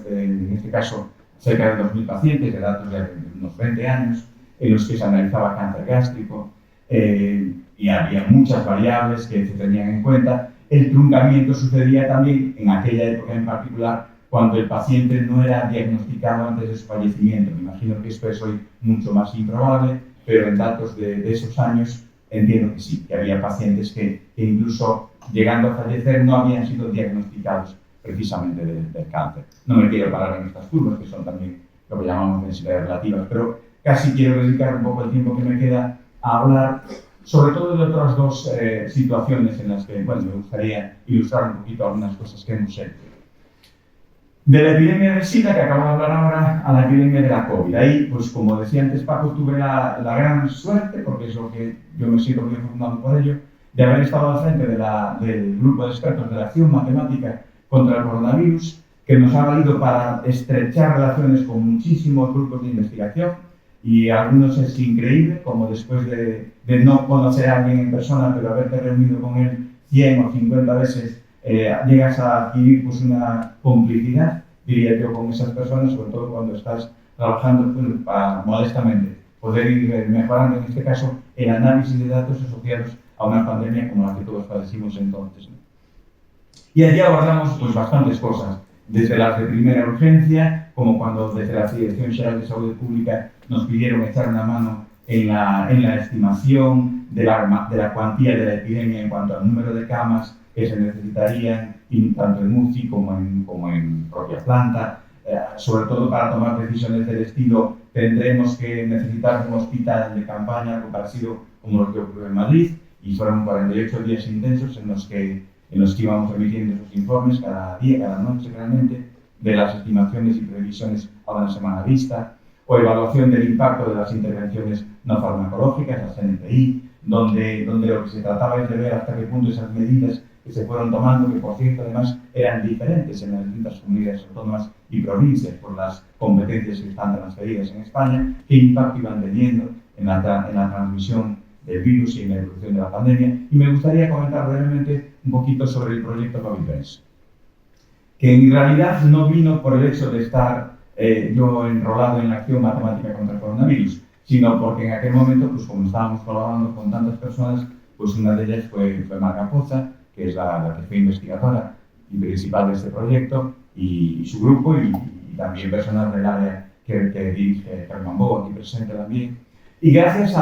en este caso cerca de 2.000 pacientes, de datos ya de unos 20 años, en los que se analizaba cáncer gástrico, y había muchas variables que se tenían en cuenta. El truncamiento sucedía también en aquella época en particular cuando el paciente no era diagnosticado antes de su fallecimiento. Me imagino que esto es hoy mucho más improbable, pero en datos de esos años entiendo que sí, que había pacientes que incluso llegando a fallecer no habían sido diagnosticados precisamente del cáncer. No me quiero parar en estas curvas, que son también lo que llamamos densidades relativas, pero casi quiero dedicar un poco el tiempo que me queda a hablar sobre todo de otras dos situaciones en las que, bueno, me gustaría ilustrar un poquito algunas cosas que hemos hecho. De la epidemia del SIDA, que acabo de hablar ahora, a la epidemia de la COVID. Ahí, pues como decía antes Paco, tuve la gran suerte, porque es lo que yo me siento muy afortunado por ello, de haber estado al frente del grupo de expertos de la acción matemática contra el coronavirus, que nos ha valido para estrechar relaciones con muchísimos grupos de investigación, y a algunos es increíble, como después de no conocer a alguien en persona, pero haberte reunido con él 100 o 50 veces, llegas a adquirir pues, una complicidad, diría yo, con esas personas, sobre todo cuando estás trabajando pues, para, modestamente, poder ir mejorando, en este caso, el análisis de datos asociados a una pandemia como la que todos padecimos entonces, ¿no? Y allí abordamos pues, bastantes cosas, desde las de primera urgencia, como cuando desde la Dirección General de Salud Pública nos pidieron echar una mano en la estimación de la cuantía de la epidemia en cuanto al número de camas que se necesitarían, tanto en UCI como en propia planta. Sobre todo para tomar decisiones del estilo, tendremos que necesitar un hospital de campaña, algo parecido como lo que ocurrió en Madrid, y fueron 48 días intensos en los que íbamos emitiendo esos informes cada día, cada noche realmente, de las estimaciones y previsiones a una semana vista, o evaluación del impacto de las intervenciones no farmacológicas, las NPI, donde lo que se trataba es de ver hasta qué punto esas medidas que se fueron tomando, que por cierto además eran diferentes en las distintas comunidades autónomas y provincias por las competencias que están transferidas en España, qué impacto iban teniendo en la transmisión del virus y en la evolución de la pandemia. Y me gustaría comentar brevemente un poquito sobre el proyecto COVID-20, que en realidad no vino por el hecho de estar yo enrolado en la acción matemática contra el coronavirus, sino porque en aquel momento, pues como estábamos colaborando con tantas personas, pues una de ellas fue Marga Poza, que es la que fue investigadora y principal de este proyecto, y su grupo, y también personal del área que dirige Germán Bogo, aquí presente también. Y gracias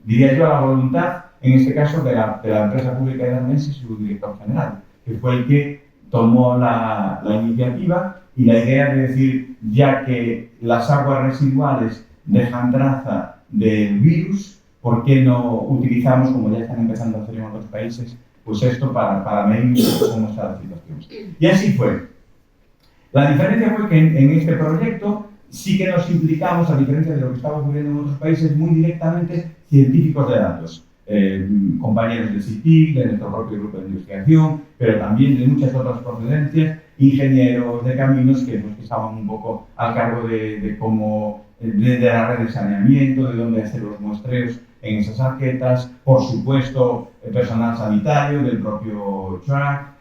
diría yo, a la voluntad, en este caso, de la empresa pública de Darmense y su director general, que fue el que tomó la iniciativa y la idea de decir, ya que las aguas residuales dejan traza del virus, ¿por qué no utilizamos, como ya están empezando a hacer en otros países, pues esto para medir cómo está la situación? Y así fue. La diferencia fue que en este proyecto sí que nos implicamos, a diferencia de lo que estaba ocurriendo en otros países, muy directamente científicos de datos. Compañeros de CITIC, de nuestro propio grupo de investigación, pero también de muchas otras procedencias, ingenieros de caminos que estaban un poco a cargo de cómo, de la red de saneamiento, de dónde hacer los muestreos en esas arquetas, por supuesto, el personal sanitario del propio TRAC,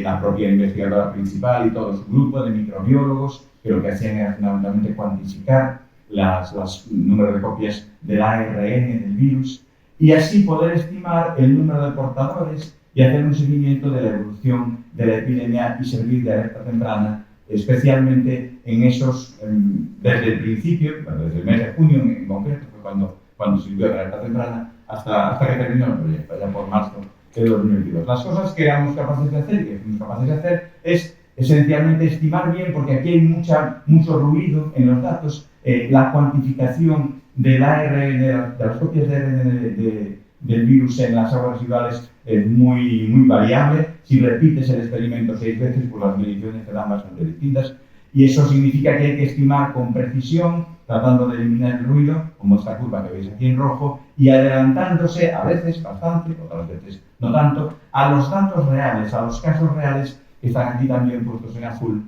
la propia investigadora principal y todo su grupo de microbiólogos, que lo que hacían era fundamentalmente cuantificar los números de copias del ARN del virus, y así poder estimar el número de portadores y hacer un seguimiento de la evolución de la epidemia y servir de alerta temprana, especialmente en esos, desde el principio, bueno, desde el mes de junio en concreto, fue cuando sirvió de alerta temprana, hasta que terminó el proyecto, allá por marzo de 2022. Las cosas que éramos capaces de hacer y que fuimos capaces de hacer es esencialmente estimar bien, porque aquí hay mucho ruido en los datos, la cuantificación del ARN, de las copias de ARN del virus en las aguas residuales es muy variable. Si repites el experimento 6 veces, pues las mediciones te dan bastante distintas. Y eso significa que hay que estimar con precisión, tratando de eliminar el ruido, como esta curva que veis aquí en rojo, y adelantándose, a veces bastante, otras veces no tanto, a los datos reales, a los casos reales que están aquí también puestos en azul,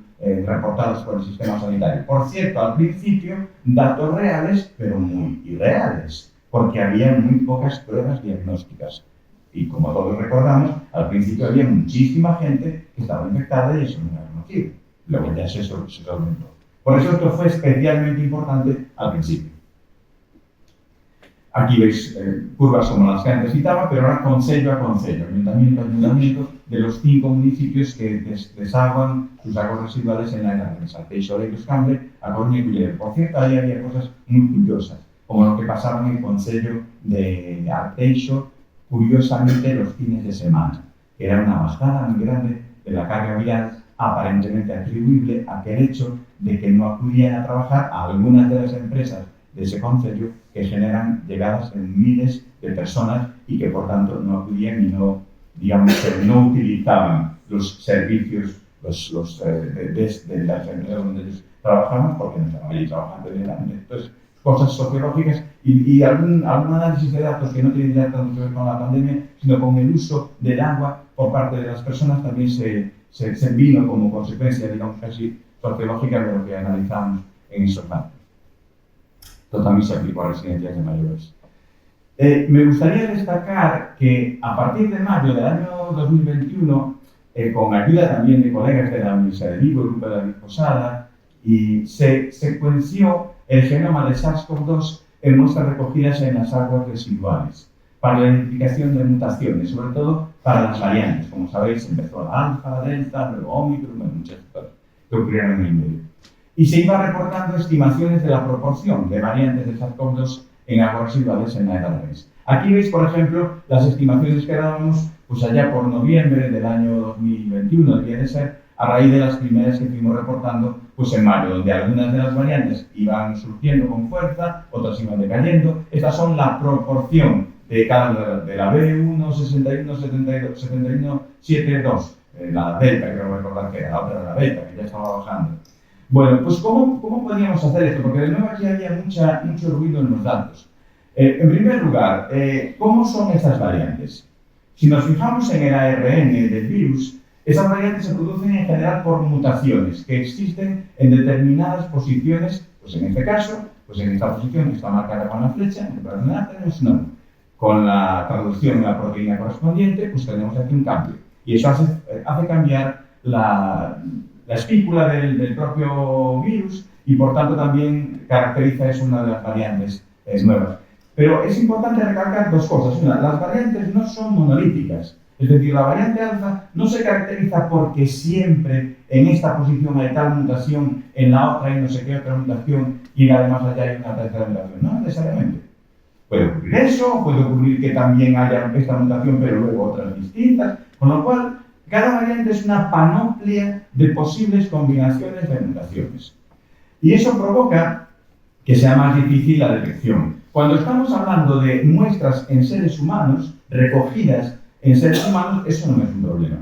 reportados por el sistema sanitario. Por cierto, al principio, datos reales, pero muy irreales, porque había muy pocas pruebas diagnósticas. Y como todos recordamos, al principio había muchísima gente que estaba infectada y eso no era conocido. Luego ya se aumentó. Por eso esto fue especialmente importante al principio. Aquí veis curvas como las que antes citaba, pero ahora concello a concello, ayuntamiento a ayuntamiento, de los 5 municipios que desaguan sus aguas residuales en la Darmense: Arteixo, Oleiros, Cambre, A Coruña y Culleredo. Por cierto, ahí había cosas muy curiosas, como lo que pasaba en el concello de Arteixo, curiosamente los fines de semana, que era una bajada muy grande de la carga vial, aparentemente atribuible a aquel hecho de que no acudían a trabajar a algunas de las empresas de ese concello que generan llegadas en miles de personas y que por tanto no acudían y no, digamos, no utilizaban los servicios de la enfermedad donde ellos trabajaban porque no estaban allí trabajando directamente. Entonces, cosas sociológicas y algún análisis de datos que no tienen ya tanto que ver con la pandemia, sino con el uso del agua por parte de las personas también se vino como consecuencia, digamos casi sociológica de lo que analizamos en esos datos. Esto también se aplicó a residencias de mayores. Me gustaría destacar que a partir de mayo del año 2021, con ayuda también de colegas de la Universidad de Vigo, el grupo de David Posada, y se secuenció el genoma de SARS-CoV-2 en muestras recogidas en las aguas residuales para la identificación de mutaciones, sobre todo para las variantes. Como sabéis, empezó la alfa, la delta, luego Omicron, muchas cosas que ocurrieron en el medio. Y se iba reportando estimaciones de la proporción de variantes de SARS-CoV-2 en aguas residuales en la edad real. Aquí veis, por ejemplo, las estimaciones que dábamos pues allá por noviembre del año 2021, debía de ser, a raíz de las primeras que fuimos reportando pues en mayo, donde algunas de las variantes iban surgiendo con fuerza, otras iban decayendo. Estas son la proporción de cada de la B1, 61, 72, 71, 72, la delta, creo recordar que era, la otra era la beta, que ya estaba bajando. Bueno, pues ¿cómo podíamos hacer esto? Porque de nuevo aquí había mucho ruido en los datos. En primer lugar, ¿cómo son estas variantes? Si nos fijamos en el ARN del virus, esas variantes se producen en general por mutaciones que existen en determinadas posiciones, pues en este caso, pues en esta posición que está marcada con la flecha, en el tenemos un nombre. Con la traducción en la proteína correspondiente, pues tenemos aquí un cambio. Y eso hace cambiar la espícula del propio virus y por tanto también caracteriza es una de las variantes nuevas. Pero es importante recalcar dos cosas. Una, las variantes no son monolíticas. Es decir, la variante alfa no se caracteriza porque siempre en esta posición hay tal mutación, en la otra hay no sé qué otra mutación y además allá hay una tercera mutación. No necesariamente. Puede ocurrir eso, puede ocurrir que también haya esta mutación pero luego otras distintas, con lo cual cada variante es una panoplia de posibles combinaciones de mutaciones. Y eso provoca que sea más difícil la detección. Cuando estamos hablando de muestras en seres humanos, recogidas en seres humanos, eso no es un problema.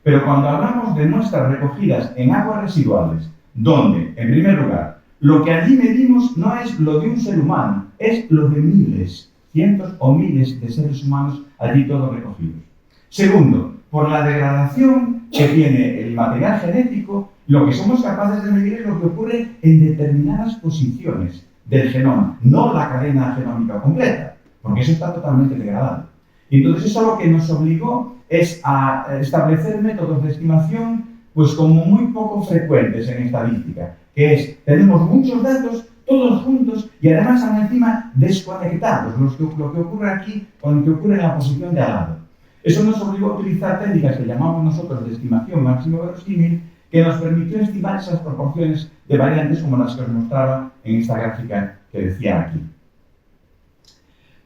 Pero cuando hablamos de muestras recogidas en aguas residuales, donde, en primer lugar, lo que allí medimos no es lo de un ser humano, es lo de miles, cientos o miles de seres humanos allí todos recogidos. Segundo, por la degradación que tiene el material genético, lo que somos capaces de medir es lo que ocurre en determinadas posiciones del genoma, no la cadena genómica completa, porque eso está totalmente degradado. Y entonces eso lo que nos obligó es a establecer métodos de estimación pues como muy poco frecuentes en estadística, que es, tenemos muchos datos, todos juntos y además aún encima desconectados, lo que ocurre aquí con lo que ocurre en la posición de al lado. Eso nos obligó a utilizar técnicas que llamamos nosotros de estimación máximo verosímil, que nos permitió estimar esas proporciones de variantes como las que os mostraba en esta gráfica que decía aquí.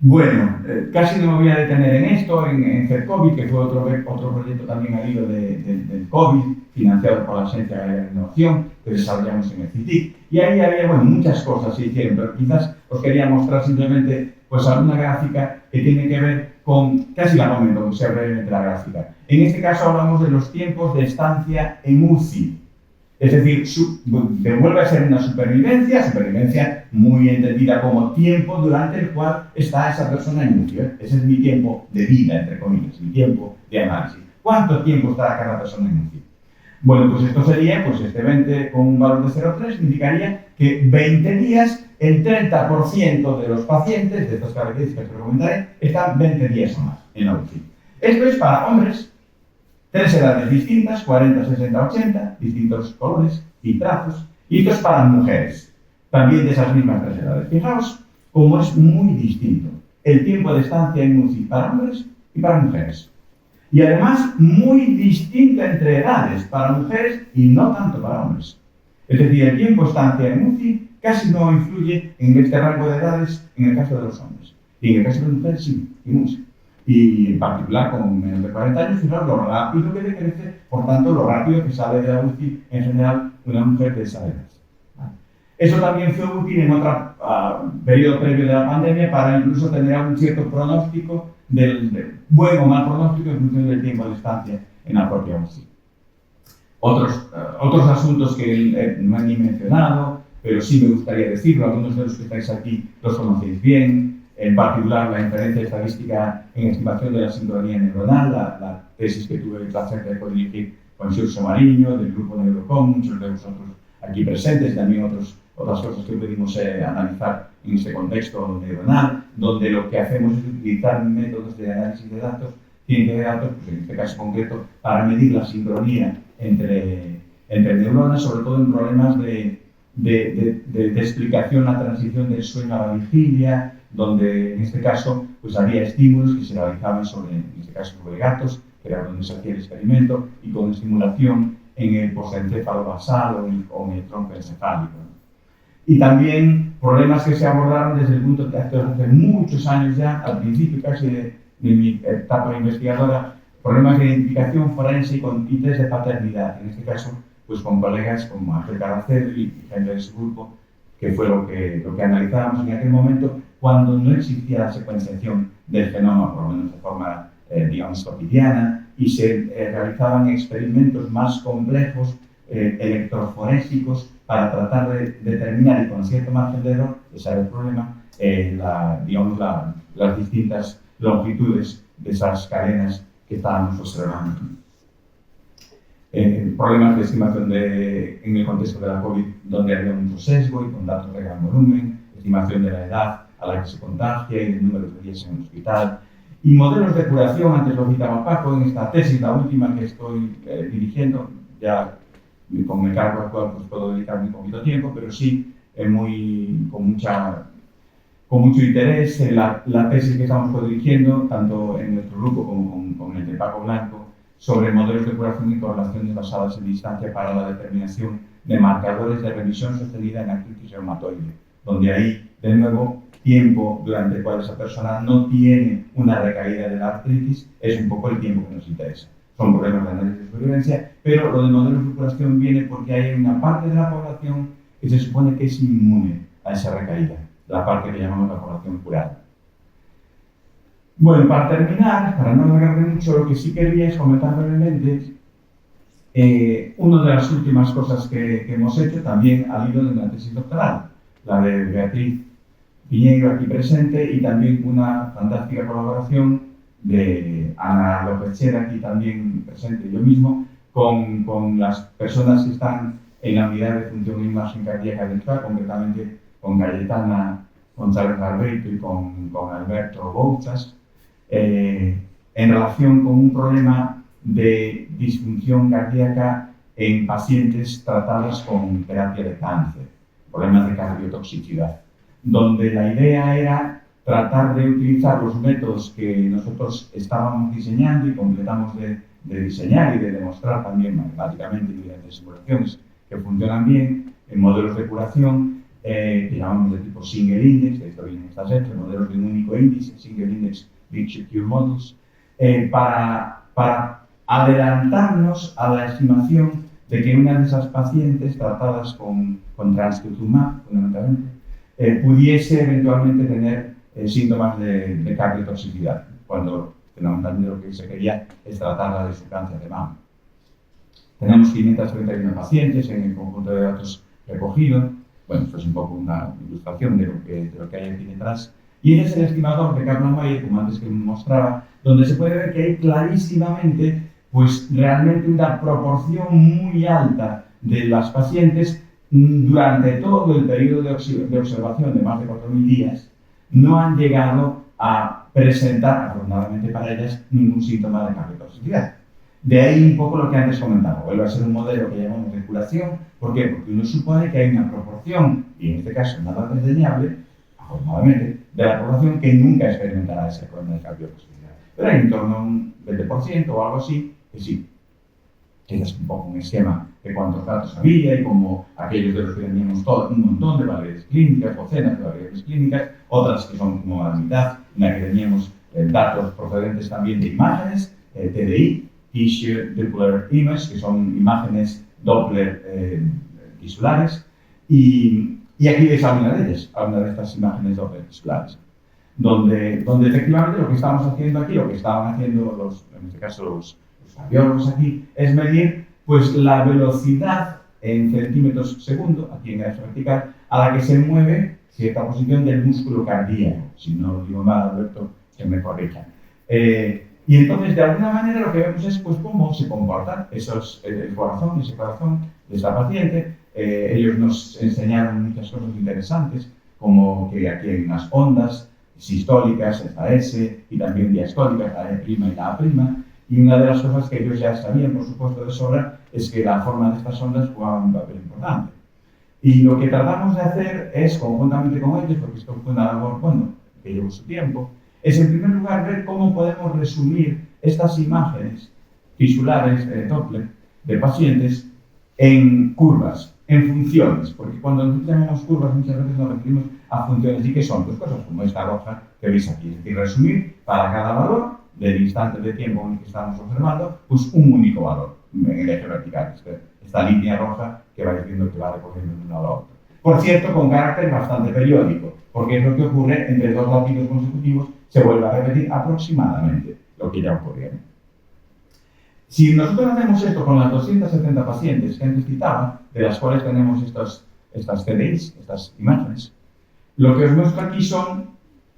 Bueno, casi no me voy a detener en esto, en CERCOVID, que fue otro proyecto también al hilo del COVID, financiado por la Agencia Gallega de Innovación, que desarrollamos en el CITIC. Y ahí había, bueno, muchas cosas se hicieron, pero quizás os quería mostrar simplemente pues alguna gráfica que tiene que ver con, casi la comento, que sea brevemente la gráfica. En este caso hablamos de los tiempos de estancia en UCI. Es decir, vuelve a ser una supervivencia muy entendida como tiempo durante el cual está esa persona en UCI. Ese es mi tiempo de vida, entre comillas, mi tiempo de análisis. ¿Cuánto tiempo estará cada persona en UCI? Bueno, pues esto sería, pues este 20 con un valor de 0,3 indicaría que 20 días, el 30% de los pacientes de estas características que recomendaré están 20 días o más en la UCI. Esto es para hombres. 3 edades distintas, 40, 60, 80, distintos colores y trazos. Y esto es para mujeres, también de esas mismas 3 edades. Fijaos cómo es muy distinto el tiempo de estancia en UCI para hombres y para mujeres. Y además muy distinto entre edades, para mujeres y no tanto para hombres. Es decir, el tiempo de estancia en UCI casi no influye en este rango de edades en el caso de los hombres. Y en el caso de las mujeres sí, y mucho. Y en particular con menos de 40 años, fijaos lo rápido que decrece, por tanto, lo rápido que sale de la UCI en general una mujer de esa edad. ¿Vale? Eso también fue útil en otro periodo previo de la pandemia para incluso tener algún cierto pronóstico del buen o mal pronóstico en función del tiempo de estancia en la propia UCI. Otros asuntos que no he ni mencionado, pero sí me gustaría decirlo, algunos de los que estáis aquí los conocéis bien, en particular la inferencia estadística en estimación de la sincronía neuronal, la tesis que tuve el placer de codirigir con Xurxo Mariño, del grupo Neurocom, muchos de vosotros aquí presentes, también otras cosas que pudimos analizar en este contexto neuronal, donde lo que hacemos es utilizar métodos de análisis de datos, ciencia de datos, pues en este caso concreto, para medir la sincronía entre neuronas, sobre todo en problemas de explicación, la transición del sueño a la vigilia, donde en este caso pues había estímulos que se realizaban en este caso sobre gatos, que era donde se hacía el experimento, y con estimulación en el postencéfalo basal o en el tronco encefálico. Y también problemas que se abordaron desde el punto de vista hace muchos años ya, al principio casi de mi etapa investigadora, problemas de identificación forense y test de paternidad, en este caso pues con colegas como Ángel Caracel y gente de su grupo, que fue lo que analizábamos en aquel momento cuando no existía la secuenciación del genoma, por lo menos de forma, digamos, cotidiana, y se realizaban experimentos más complejos, electroforésicos, para tratar de determinar, y con cierto margen de error, ese era el problema, las distintas longitudes de esas cadenas que estábamos observando. Problemas de estimación en el contexto de la COVID, donde había mucho sesgo y con datos de gran volumen, estimación de la edad a la que se contagia y del número de días en el hospital, y modelos de curación, antes lo citaba Paco, en esta tesis, la última que estoy dirigiendo, ya con el cargo actual pues puedo dedicar muy poquito tiempo, pero sí con mucho interés la tesis que estamos codirigiendo, tanto en nuestro grupo como con el de Paco Blanco, sobre modelos de curación y correlaciones basadas en distancia para la determinación de marcadores de remisión sostenida en artritis reumatoide, donde hay, de nuevo, tiempo durante el cual esa persona no tiene una recaída de la artritis, es un poco el tiempo que nos interesa. Son problemas de análisis de supervivencia, pero lo de modelos de curación viene porque hay una parte de la población que se supone que es inmune a esa recaída, la parte que llamamos la población curada. Bueno, para terminar, para no alargarme mucho, lo que sí quería es comentar brevemente una de las últimas cosas que hemos hecho también al hilo de una tesis doctoral, la de Beatriz Piñeiro aquí presente, y también una fantástica colaboración de Ana López Chera aquí también presente, yo mismo, con las personas que están en la unidad de función e imagen cardíaca del CRA, concretamente con Cayetana González Barbeito y con Alberto Bouzas, en relación con un problema de disfunción cardíaca en pacientes tratados con terapia de cáncer, problemas de cardiotoxicidad, donde la idea era tratar de utilizar los métodos que nosotros estábamos diseñando y completamos de diseñar y de demostrar también matemáticamente mediante simulaciones que funcionan bien en modelos de curación que llamamos de tipo single index, de esto vienen estas hechas, modelos de un único índice, single index Picture Cure Models, para adelantarnos a la estimación de que una de esas pacientes tratadas con trastuzumab, fundamentalmente, pudiese eventualmente tener síntomas de cardiotoxicidad, cuando fundamentalmente lo que se quería es tratarla de su cáncer de mama. Tenemos 531 pacientes en el conjunto de datos recogido. Bueno, esto es un poco una ilustración de lo que hay aquí detrás. Y ese es el estimador de Kaplan-Meier, como antes que mostraba, donde se puede ver que hay clarísimamente, pues realmente una proporción muy alta de las pacientes durante todo el periodo de observación de más de 4.000 días, no han llegado a presentar, afortunadamente para ellas, ningún síntoma de cardiotoxicidad. De ahí un poco lo que antes comentaba, vuelve a ser un modelo que llamamos de curación. ¿Por qué? Porque uno supone que hay una proporción, y en este caso nada desdeñable, afortunadamente, de la población que nunca experimentará ese problema de cardiotoxicidad. Pero hay en torno a un 20% o algo así que sí. Ese es un poco un esquema de cuántos datos había y como aquellos de los que teníamos un montón de variables clínicas, docenas de variables clínicas, otras que son como la mitad, en la que teníamos datos procedentes también de imágenes, TDI, Tissue Doppler Image, que son imágenes Doppler tisulares, y Y aquí veis a una de ellas, a una de estas imágenes dopplerslares, donde efectivamente lo que estamos haciendo aquí, lo que estaban haciendo en este caso los cardiólogos aquí, es medir pues, la velocidad en centímetros segundo, aquí en el eje vertical, a la que se mueve cierta posición del músculo cardíaco. Si no lo digo mal, Alberto, que me corrija. Y entonces, de alguna manera, lo que vemos es pues, cómo se comporta ese corazón de esta paciente. Ellos nos enseñaron muchas cosas interesantes, como que aquí hay unas ondas sistólicas, esta S, y también diastólicas, la E' y la A'. Y una de las cosas que ellos ya sabían, por supuesto, de sobra, es que la forma de estas ondas jugaba un papel importante. Y lo que tratamos de hacer es, conjuntamente con ellos, porque esto fue una labor, bueno, que llevó su tiempo, es en primer lugar ver cómo podemos resumir estas imágenes fisulares de Doppler de pacientes en curvas, en funciones, porque cuando nosotros llamamos curvas muchas veces nos referimos a funciones y que son pues, cosas como esta roja que veis aquí, es decir, resumir para cada valor del instante de tiempo en el que estamos observando, pues un único valor en el eje vertical, esta línea roja que va diciendo que va recogiendo de un lado a otro. Por cierto, con carácter bastante periódico, porque es lo que ocurre entre dos latidos consecutivos, se vuelve a repetir aproximadamente lo que ya ocurrió. Si nosotros hacemos esto con las 270 pacientes que antes citaba, de las cuales tenemos estas CDIs, estas imágenes, lo que os muestro aquí son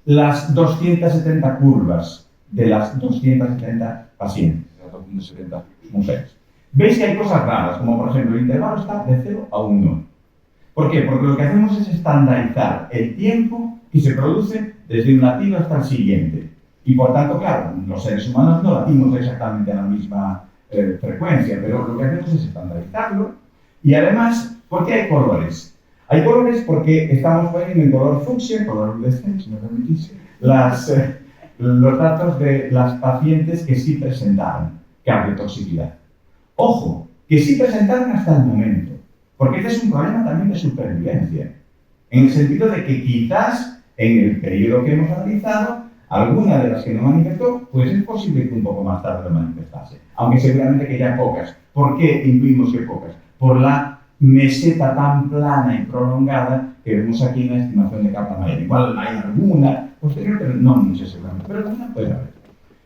las 270 curvas de las 270 pacientes, de las 270 mujeres. Veis que hay cosas raras, como por ejemplo el intervalo está de 0 a 1. ¿Por qué? Porque lo que hacemos es estandarizar el tiempo que se produce desde un latido hasta el siguiente. Y por tanto, claro, los seres humanos no latimos exactamente a la misma frecuencia, pero lo que hacemos es estandarizarlo. Y además, ¿por qué hay colores? Hay colores porque estamos poniendo en color fucsia, color fluorescente, si me permitís, los datos de las pacientes que sí presentaron cardiotoxicidad. Ojo, que sí presentaron hasta el momento, porque este es un problema también de supervivencia, en el sentido de que quizás en el periodo que hemos analizado, alguna de las que no manifestó, pues es posible que un poco más tarde lo manifestase, aunque seguramente que ya pocas. ¿Por qué intuimos que pocas? Por la meseta tan plana y prolongada que vemos aquí en la estimación de Kaplan-Meier. Igual hay alguna posterior, pero no muchas seguramente, pero alguna puede haber.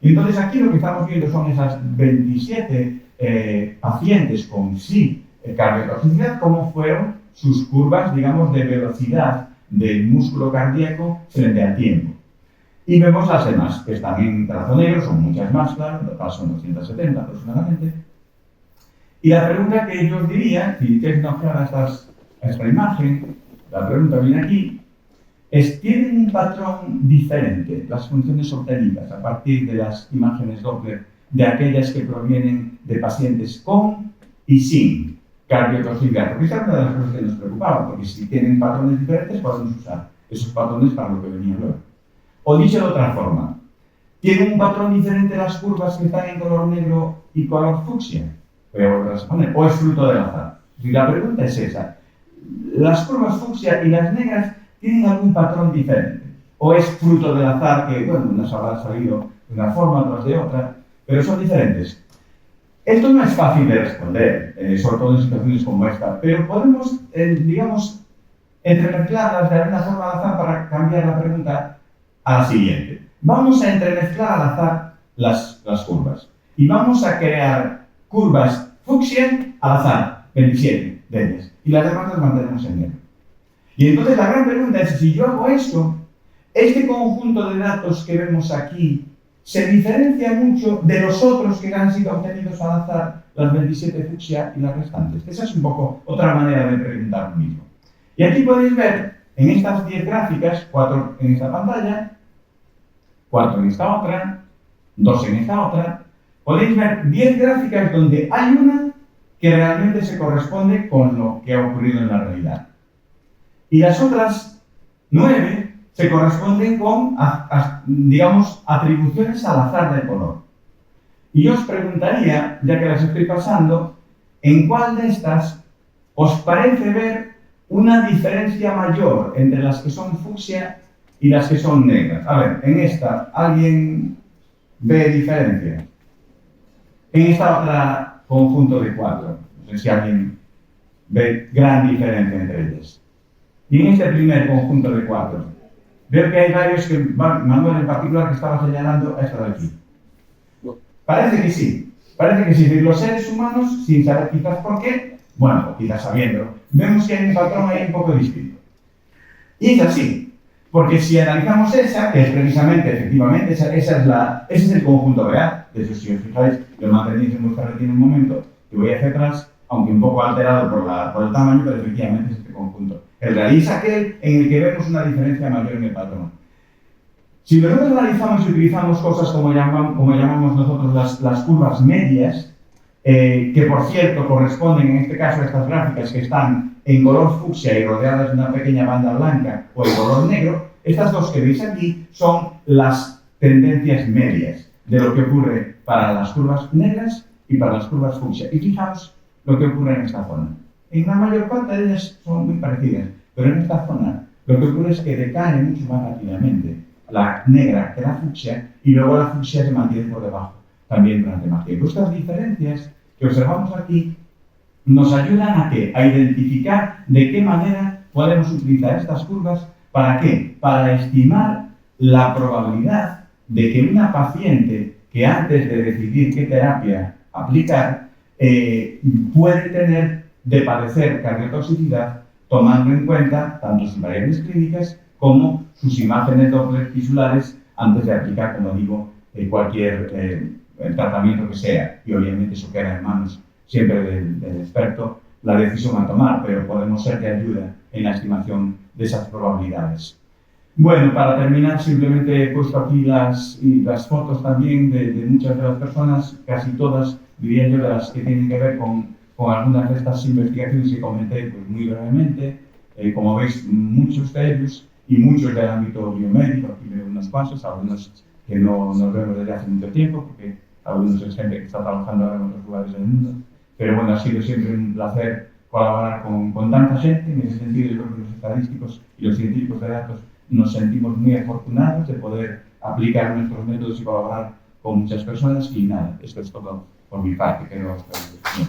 Y entonces aquí lo que estamos viendo son esas 27 pacientes con sí cardiotoxicidad, cómo fueron sus curvas, digamos, de velocidad del músculo cardíaco frente al tiempo. Y vemos las demás, que están en trazo negro, son muchas más, claro, en total son 270 aproximadamente. Y la pregunta que yo os diría, si queréis no clara esta imagen, la pregunta viene aquí, es, ¿tienen un patrón diferente las funciones obtenidas a partir de las imágenes Doppler de aquellas que provienen de pacientes con y sin cardiotoxicidad? Porque esa es una de las cosas que nos preocupaba, porque si tienen patrones diferentes podemos usar esos patrones para lo que venía luego. O dicho de otra forma, ¿tienen un patrón diferente las curvas que están en color negro y color fucsia? Voy a volver a poner. ¿O es fruto del azar? Y la pregunta es esa. ¿Las curvas fucsia y las negras tienen algún patrón diferente? ¿O es fruto del azar que, bueno, nos habrá salido de una forma, otras de otra, pero son diferentes? Esto no es fácil de responder, sobre todo en situaciones como esta, pero podemos, digamos, entremezclarlas de alguna forma al azar para cambiar la pregunta a la siguiente. Vamos a entremezclar al azar las curvas y vamos a crear curvas fucsia al azar, 27 de ellas, y las demás las mantenemos en negro. Y entonces la gran pregunta es, si yo hago esto, este conjunto de datos que vemos aquí se diferencia mucho de los otros que han sido obtenidos al azar, las 27 fucsia y las restantes. Esa es un poco otra manera de preguntar lo mismo. Y aquí podéis ver en estas 10 gráficas, 4 en esta pantalla, 4 en esta otra, 2 en esta otra, podéis ver 10 gráficas donde hay una que realmente se corresponde con lo que ha ocurrido en la realidad. Y las otras 9 se corresponden con, digamos, atribuciones al azar del color. Y yo os preguntaría, ya que las estoy pasando, ¿en cuál de estas os parece ver una diferencia mayor entre las que son fucsia y las que son negras? A ver, en esta, ¿alguien ve diferencia? En esta otra conjunto de 4, no sé si alguien ve gran diferencia entre ellas. Y en este primer conjunto de 4, veo que hay varios que, Manuel en particular, que estaba señalando esto de aquí. Parece que sí. Los seres humanos, sin saber quizás por qué, bueno, quizás sabiéndolo, vemos que hay un patrón ahí un poco distinto. Y es así, porque si analizamos esa, que es precisamente, efectivamente, ese es el conjunto real. De hecho, si os fijáis, lo mantenéis en vuestra retina un momento, y voy hacia atrás, aunque un poco alterado por el tamaño, pero efectivamente es este conjunto. El real es aquel en el que vemos una diferencia mayor en el patrón. Si nosotros analizamos y utilizamos cosas como llamamos nosotros las curvas medias, que por cierto corresponden en este caso a estas gráficas que están en color fucsia y rodeadas de una pequeña banda blanca o en color negro, estas dos que veis aquí son las tendencias medias de lo que ocurre para las curvas negras y para las curvas fucsia. Y fijaos lo que ocurre en esta zona. En la mayor parte de ellas son muy parecidas, pero en esta zona lo que ocurre es que decae mucho más rápidamente la negra que la fucsia, y luego la fucsia se mantiene por debajo también durante más tiempo. Estas diferencias que observamos aquí nos ayudan a ¿qué? A identificar de qué manera podemos utilizar estas curvas. ¿Para qué? Para estimar la probabilidad de que una paciente que antes de decidir qué terapia aplicar puede tener de padecer cardiotoxicidad, tomando en cuenta tanto sus variables clínicas como sus imágenes Doppler tisulares antes de aplicar, como digo, cualquier tratamiento que sea. Y obviamente eso queda en manos siempre del experto la decisión a tomar, pero podemos ser de ayuda en la estimación de esas probabilidades. Bueno, para terminar, simplemente he puesto aquí las fotos también de muchas de las personas, casi todas, diría yo, de las que tienen que ver con algunas de estas investigaciones que comenté pues, muy brevemente. Como veis, muchos de ellos y muchos del ámbito biomédico, aquí veo unos pasos, algunos que no nos vemos desde hace mucho tiempo, porque algunos es gente que está trabajando ahora en otros lugares del mundo. Pero bueno, ha sido siempre un placer colaborar con tanta gente. En ese sentido, yo creo que los estadísticos y los científicos de datos nos sentimos muy afortunados de poder aplicar nuestros métodos y colaborar con muchas personas. Y nada, esto es todo por mi parte. Creo hasta bien.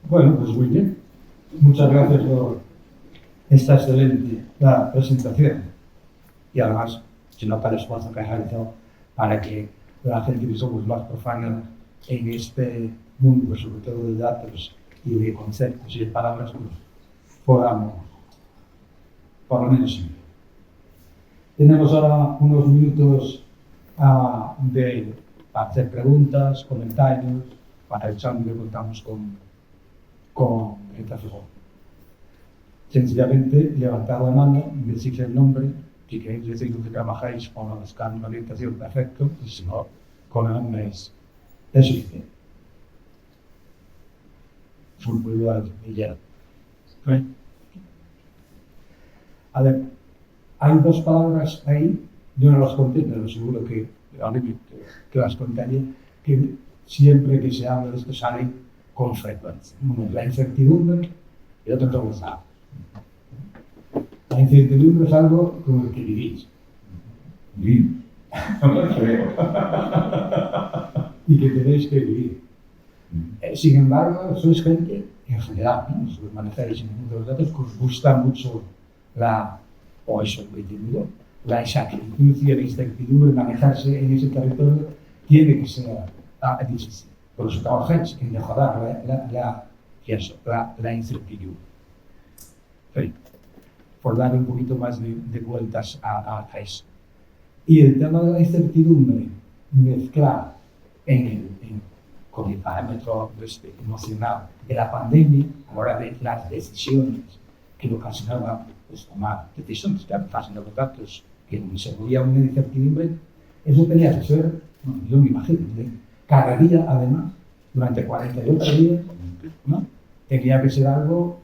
Bueno, pues muy bien. Muchas gracias por esta excelente presentación. Y además, se nota el esfuerzo que has realizado para que la gente que somos más profana en este mundo, sobre todo de datos y de conceptos y de palabras, pues podamos, por lo menos. Tenemos ahora unos minutos de hacer preguntas, comentarios, para el examen que contamos con esta figura. Sencillamente levantar la mano, decir el nombre, si queréis decir que trabajáis con la orientación, perfecto, y si no, con el nombre es suficiente. A ver, hay dos palabras ahí, yo no las conté, pero seguro que las contaría, que siempre que se habla de esto sale con frecuencia. Uno es la incertidumbre y otro es los datos. La incertidumbre es algo con el que vivís. Y que tenéis que vivir. Sin embargo, sois gente, en general, ¿no? Si os manejáis en el mundo de los datos, que os gusta mucho la exactitud y la incertidumbre, manejarse en ese territorio tiene que ser difícil. Por eso trabajáis en mejorar la incertidumbre. Sí. Por dar un poquito más de vueltas a eso. Y el tema de la incertidumbre mezclar con el parámetro emocional de la pandemia, a la hora de las decisiones que lo ocasionaba pues, tomar decisiones que pasan los datos, que se volvía una incertidumbre, eso tenía que ser, bueno, yo me imagino, cada día además, durante 48 días, ¿no? Tenía que ser algo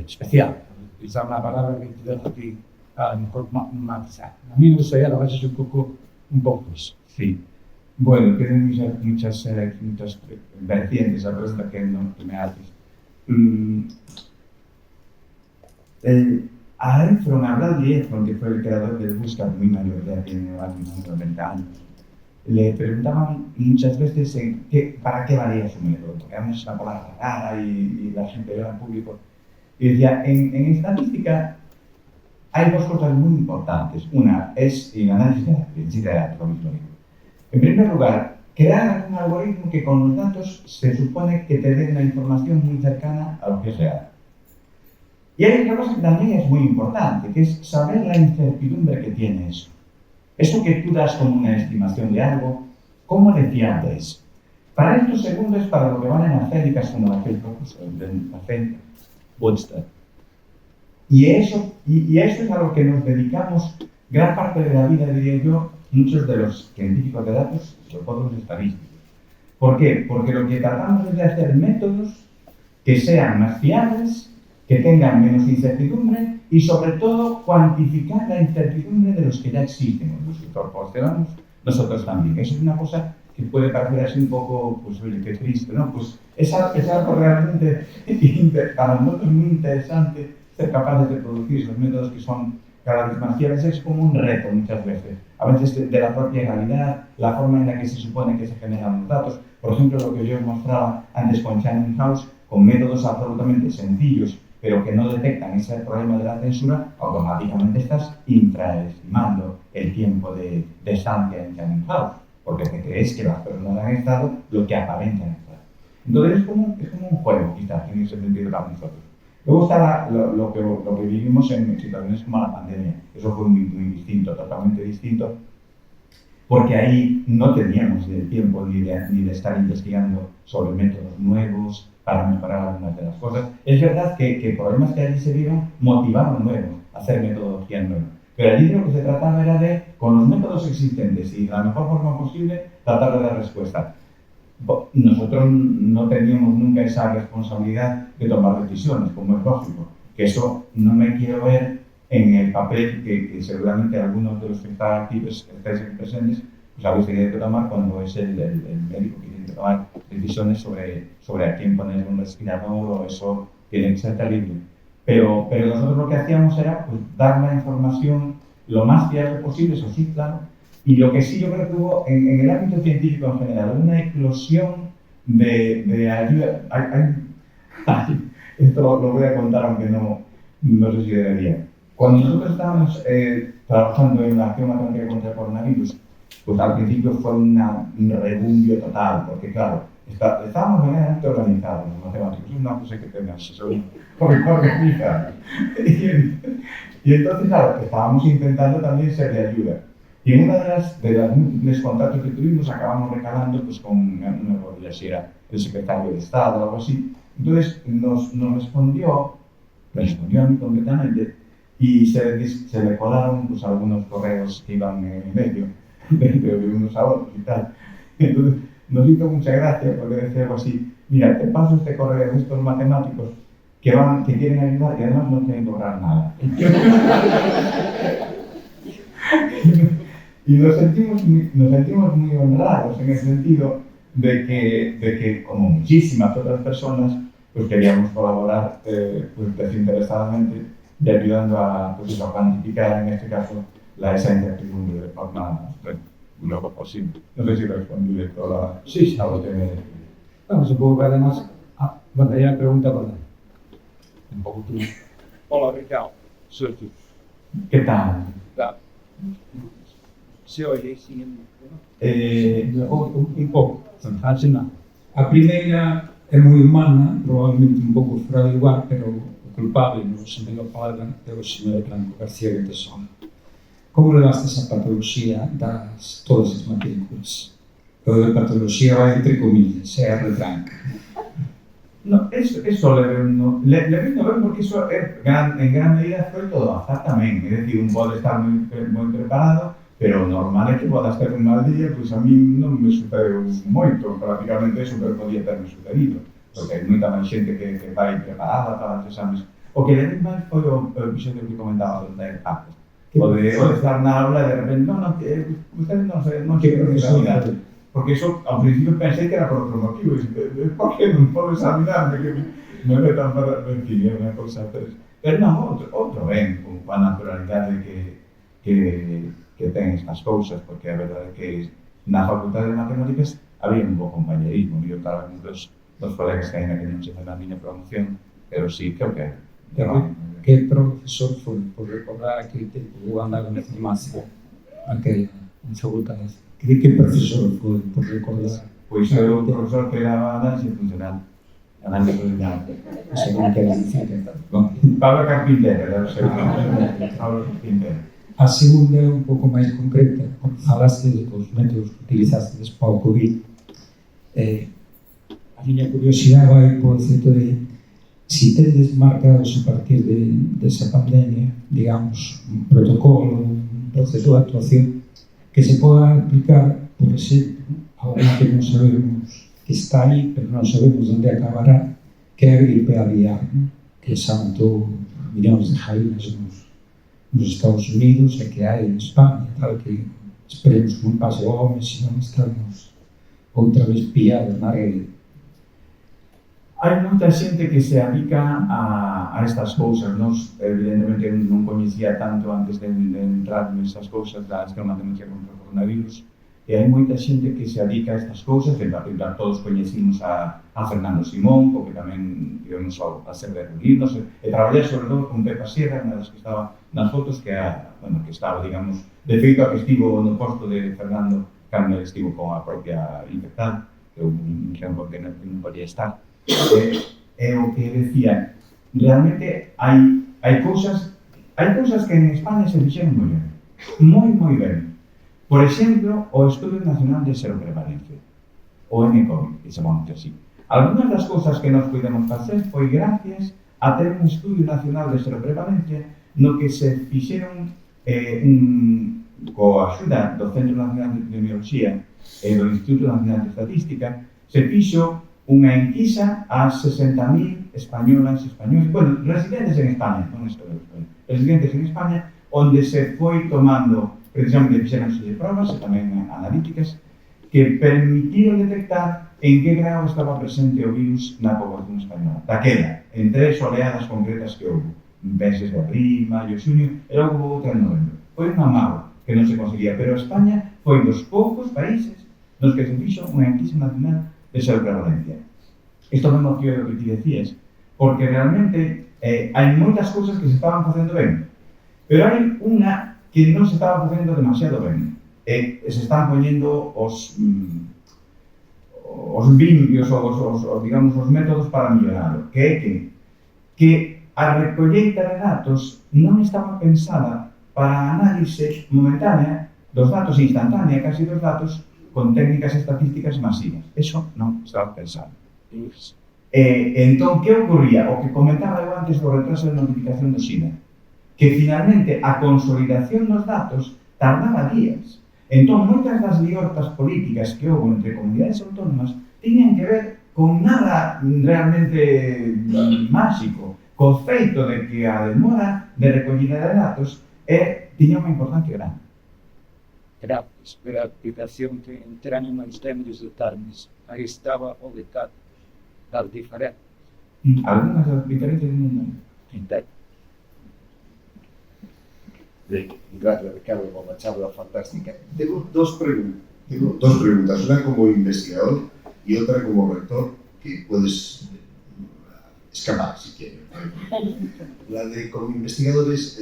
especial. Utilizar una palabra que te dejo aquí a lo mejor matizar. A mí me gustaría a veces un poco eso. Sí. Bueno, tienen muchas vertientes a pregunta que me haces. A Efron, a Brad Efron, que fue el creador del Busca, muy mayor, ya tiene más de 90 años, le preguntaban muchas veces para qué valía su método, porque era una palabra rara y la gente era en público. Y decía, en estadística hay dos cosas muy importantes. Una es el análisis de datos, lo mismo digo. En primer lugar, crear un algoritmo que con los datos se supone que te dé una información muy cercana a lo que es real. Y hay otra cosa que también es muy importante, que es saber la incertidumbre que tiene eso. Eso que tú das como una estimación de algo, ¿cómo de fiable es? Para estos segundos es para lo que valen las técnicas como la técnica Bootstrap. Y eso es a lo que nos dedicamos gran parte de la vida, diría yo, muchos de los científicos de datos, sobre todo los estadísticos. ¿Por qué? Porque lo que tratamos es de hacer métodos que sean más fiables, que tengan menos incertidumbre y sobre todo cuantificar la incertidumbre de los que ya existen, los que proporcionamos nosotros también. Eso es una cosa que puede parecer así un poco, pues oye, qué triste, ¿no? Pues es algo realmente para nosotros muy interesante ser capaces de producir esos métodos que son cada vez más fiables. Es como un reto muchas veces, a veces de la propia realidad, la forma en la que se supone que se generan los datos. Por ejemplo, lo que yo os mostraba antes con Channing House, con métodos absolutamente sencillos, pero que no detectan ese problema de la censura, automáticamente estás infraestimando el tiempo de estancia en Channing House, porque te crees que las personas han estado lo que aparentan estar. Entonces es como un juego, quizás, en ese sentido para nosotros. Luego está lo que vivimos en situaciones como la pandemia. Eso fue muy distinto, totalmente distinto, porque ahí no teníamos el tiempo ni de estar investigando sobre métodos nuevos para mejorar algunas de las cosas. Es verdad que problemas que allí se vieron motivaron luego a hacer metodología nueva. Pero allí lo que se trataba era de, con los métodos existentes y de la mejor forma posible, tratar de dar respuesta. Nosotros no teníamos nunca esa responsabilidad de tomar decisiones, como es lógico. Que eso no me quiero ver en el papel que seguramente algunos de los que están aquí, estáis aquí presentes, pues habéis tenido que tomar cuando es el médico que tiene que tomar decisiones sobre a quién poner un respirador, o eso tiene que ser terrible. Pero nosotros lo que hacíamos era pues, dar la información lo más fiable posible, eso sí, claro. Y lo que sí yo creo que hubo en el ámbito científico en general, una eclosión de ayuda. Esto lo voy a contar, aunque no sé si debería. Cuando nosotros estábamos trabajando en la acción matemática contra el coronavirus, pues al principio fue un rebumbio total, porque claro, estábamos realmente organizados los matemáticos, es una cosa que tenemos, organizar. Y entonces, claro, estábamos intentando también ser de ayuda. Y en una de las múltiples contactos que tuvimos, acabamos recalando pues, con una bodilla, si era el secretario de Estado o algo así. Entonces nos respondió a mí completamente, y se le colaron pues, algunos correos que iban en medio, de unos a otros y tal. Entonces nos hizo mucha gracia porque decía algo así: mira, te paso este correo de estos matemáticos que quieren ayudar y además no quieren cobrar nada. Y nos sentimos muy honrados en el sentido de que como muchísimas otras personas, pues queríamos colaborar pues desinteresadamente y ayudando a cuantificar, en este caso, esa incertidumbre de forma lo posible. No sé si respondí de toda Sí. a lo que me... Bueno, supongo que además... bueno, hay una pregunta por ahí. Un poco tú. Hola, Ricardo. Surtus. ¿Qué tal? Se oye, sim. Un pouco, así nada. A primeira é moi humana, probablemente un pouco fora de lugar, pero o culpable, non se me a palabra, é o señor Blanco García Guetesón. Como levaste esa patología das todas as matrículas? O de patología vai entre comillas, é a retranca. No, eso le vendo ben porque eso en gran medida foi todo azar tamén. É dicir, un pode estar moi preparado, pero normal é que podas ter un mal día, pois a mí non me sucedeu moito, prácticamente eso, pero podía terme sucedido, porque hai moita máis xente que vai preparada para os exames. O que le máis foi o episodio que comentaba do o de estar na aula e de repente, ustedes non se non se profesionalidade. Porque eso, ao principio pensei que era por outro motivo. Por que non podo examinarme? Que me metan para recibir unha cosa. Pero non, outro ben, coa naturalidade que ten estas cousas, porque a verdade é que na Facultade de Matemáticas había un bo compañerismo. Eu estaba con dos colegas que ainda que non se fan a miña promoción, pero sí, creo que Que profesor foi, por recordar aquele tempo que andaba en farmacia, aquel en facultades? Que profesor foi, por recordar? Pois era o profesor que daba análise funcional. Análise funcional. Eso non quero dicir que Pablo Carpintero, era o seu nome. Pablo Carpintero. A segunda é un pouco máis concreta, falaste dos métodos que utilizastes para o COVID. A miña curiosidade vai por certo de si tedes marcados a partir desa pandemia, digamos, un protocolo, un proceso de actuación que se poda aplicar, por exemplo, a unha que non sabemos que está aí, pero non sabemos onde acabará, que é a gripe aviar, que xa matou millóns de jainas nos Estados Unidos e que hai en España, tal que esperemos que non pase o home, senón estamos outra vez pillados na rede. Hai moita xente que se adica a estas cousas. Nos, evidentemente, non coñecía tanto antes de entrar nesas cousas da astromatemática contra o coronavirus, e hai moita xente que se adica a estas cousas. En particular, todos coñecimos a Fernando Simón, porque tamén íbamos a ser de reunirnos, e traballei sobre todo con Pepa Sierra, unha das que estaba nas fotos, que estaba, digamos, de feito a que estivo no posto de Fernando cando estivo con a propia infectada, que un tempo que non podía estar. É o que decía, realmente hai cousas que en España se fixeron moi ben. Por exemplo, o Estudio Nacional de Seroprevalencia, o NCOVID, que chamamos así. Algunas das cousas que nos pudemos facer foi gracias a ter un Estudio Nacional de Seroprevalencia no que se fixeron coa axuda do Centro Nacional de Epidemioloxía e do Instituto Nacional de Estatística, se fixo unha enquisa a 60.000 españolas e españoles, residentes en España, non residentes en España, onde se foi tomando, precisamente fixeronse de probas e tamén analíticas, que permitiron detectar en que grau estaba presente o virus na población española. Daquela, en 3 oleadas concretas que houve, meses de abril, maio, xuño, e logo houve outra en novembro. Foi unha mágoa que non se conseguía, pero España foi dos poucos países nos que se fixo unha enquisa nacional de seroprevalencia. Isto mesmo que o que ti decías, porque realmente hai moitas cousas que se estaban facendo ben, pero hai unha que non se estaba facendo demasiado ben, e se están poñendo os vimpios, digamos, os métodos para melloralo, que é que a recolleita de datos non estaba pensada para a análise momentánea dos datos, instantánea casi dos datos, con técnicas estatísticas masivas. Eso non estaba pensado. Entón, que ocurría? O que comentaba eu antes do retraso de notificación do SINA, que finalmente a consolidación dos datos tardaba días. Entón, moitas das liortas políticas que houve entre comunidades autónomas tiñan que ver con nada realmente máxico, co feito de que a demora de recollida de datos tiña unha importancia grande. Gracias por a aplicación que entraron nos términos de tardes. Aí estaba o detalle das diferentes. Algunas das diferentes non. Entendo. Gracias, Ricardo, por la charla fantástica. Tengo dos preguntas, una como investigador y otra como rector, que puedes escapar si quieres. La de como investigadores,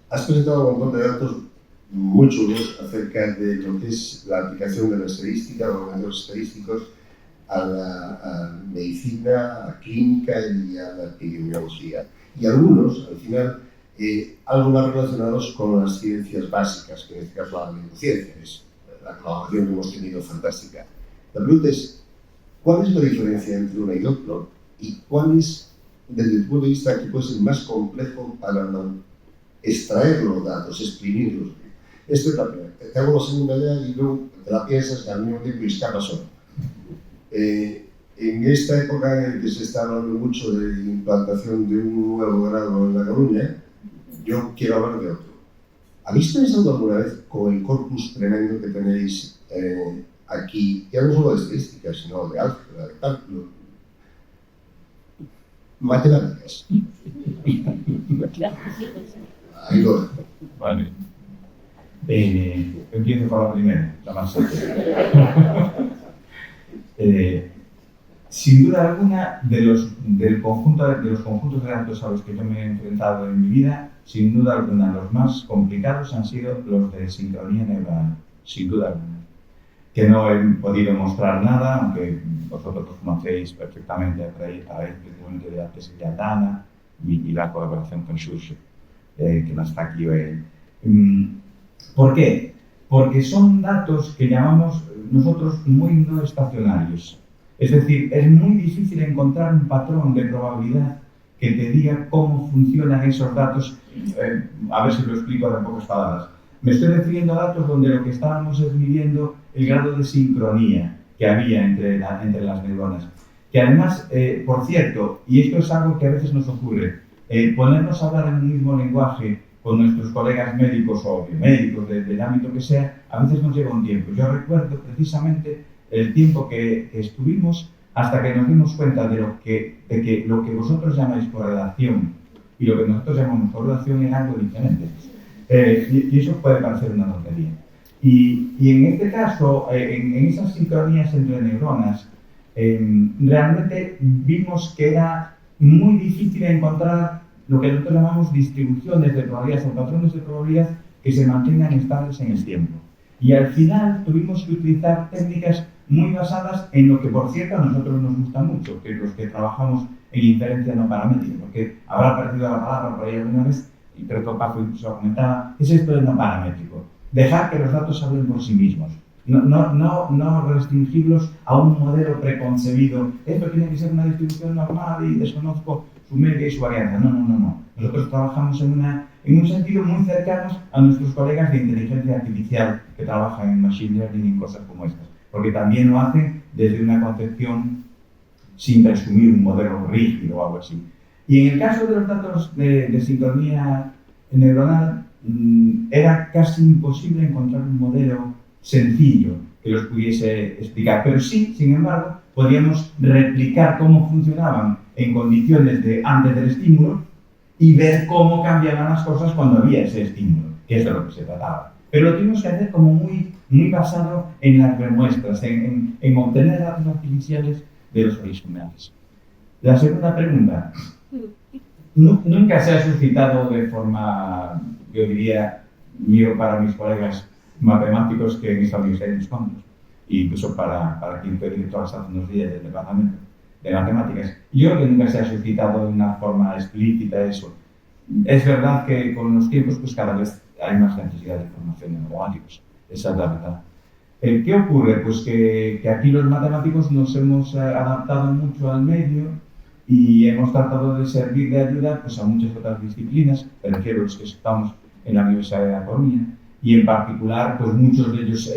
has presentado un montón de datos muy chulos acerca de lo que es la aplicación de la estadística, los métodos estadísticos a la medicina, a la clínica y a la epidemiología. Y algunos, al final, algo más relacionados con las ciencias básicas, que en este caso la neurociencia, es la colaboración que hemos tenido fantástica. La pregunta es, ¿cuál es la diferencia entre uno y otro? ¿Y cuál es, desde el punto de vista que puede ser más complejo para extraer los datos, exprimirlos? Esto es la primera. Te hago la segunda idea y luego te la piensas al mismo tiempo y escapas solo. En esta época en que se está hablando mucho de implantación de un nuevo grado en La Coruña, yo quiero hablar de otro. ¿Habéis pensado alguna vez con el corpus tremendo que tenéis aquí ya no solo de estadística, sino de álgebra, de cálculo, matemáticas. Ahí lo dejo. Vale. Empiezo por la primera, la más sencilla. Sin duda alguna, del conjunto de los conjuntos de datos a los que yo me he enfrentado en mi vida, sin duda alguna, los más complicados han sido los de sincronía neuronal, sin duda alguna. Que no he podido mostrar nada, aunque vosotros conocéis perfectamente a través de la tesis de Adana y la colaboración con Xuxa, que no está aquí hoy. ¿Por qué? Porque son datos que llamamos nosotros muy no estacionarios. Es decir, es muy difícil encontrar un patrón de probabilidad que te diga cómo funcionan esos datos. A ver si lo explico en pocas palabras. Me estoy refiriendo a datos donde lo que estábamos es midiendo el grado de sincronía que había entre las neuronas. Que además, por cierto, y esto es algo que a veces nos ocurre, ponernos a hablar en un mismo lenguaje con nuestros colegas médicos o biomédicos del ámbito que sea, a veces nos lleva un tiempo. Yo recuerdo precisamente el tiempo que estuvimos hasta que nos dimos cuenta de que lo que vosotros llamáis correlación y lo que nosotros llamamos correlación es algo diferente. Y eso puede parecer una tontería. Y en este caso, en esas sincronías entre neuronas, realmente vimos que era muy difícil encontrar lo que nosotros llamamos distribuciones de probabilidades o patrones de probabilidad que se mantengan estables en el tiempo. Y al final tuvimos que utilizar técnicas muy basadas en lo que, por cierto, a nosotros nos gusta mucho, que los que trabajamos en inferencia no paramétrica, porque habrá perdido la palabra por ahí alguna vez, y creo que Paco incluso lo comentaba, es esto de no paramétrico. Dejar que los datos hablen por sí mismos. No restringirlos a un modelo preconcebido. Esto tiene que ser una distribución normal y desconozco su media y su varianza. No. Nosotros trabajamos en un sentido muy cercano a nuestros colegas de inteligencia artificial que trabajan en machine learning y en cosas como estas. Porque también lo hacen desde una concepción sin presumir un modelo rígido o algo así. Y en el caso de los datos de sincronía neuronal, era casi imposible encontrar un modelo sencillo que los pudiese explicar. Pero sí, sin embargo, podíamos replicar cómo funcionaban en condiciones de antes del estímulo y ver cómo cambiaban las cosas cuando había ese estímulo, que es de lo que se trataba. Pero lo tuvimos que hacer como muy basado en las remuestras, en obtener datos artificiales de los originales. La segunda pregunta. Nunca se ha suscitado de forma, yo diría, miro para mis colegas matemáticos que en esta universidad hay unos cuantos, incluso para quien fue director hasta hace unos días del departamento de matemáticas. Yo creo que nunca se ha suscitado de una forma explícita eso. Es verdad que con los tiempos pues cada vez hay más necesidad de formación de matemáticos. Esa es la verdad. ¿Qué ocurre? Pues que aquí los matemáticos nos hemos adaptado mucho al medio y hemos tratado de servir de ayuda pues, a muchas otras disciplinas, me refiero a los que estamos en la Universidad de La Coruña, y en particular pues muchos de ellos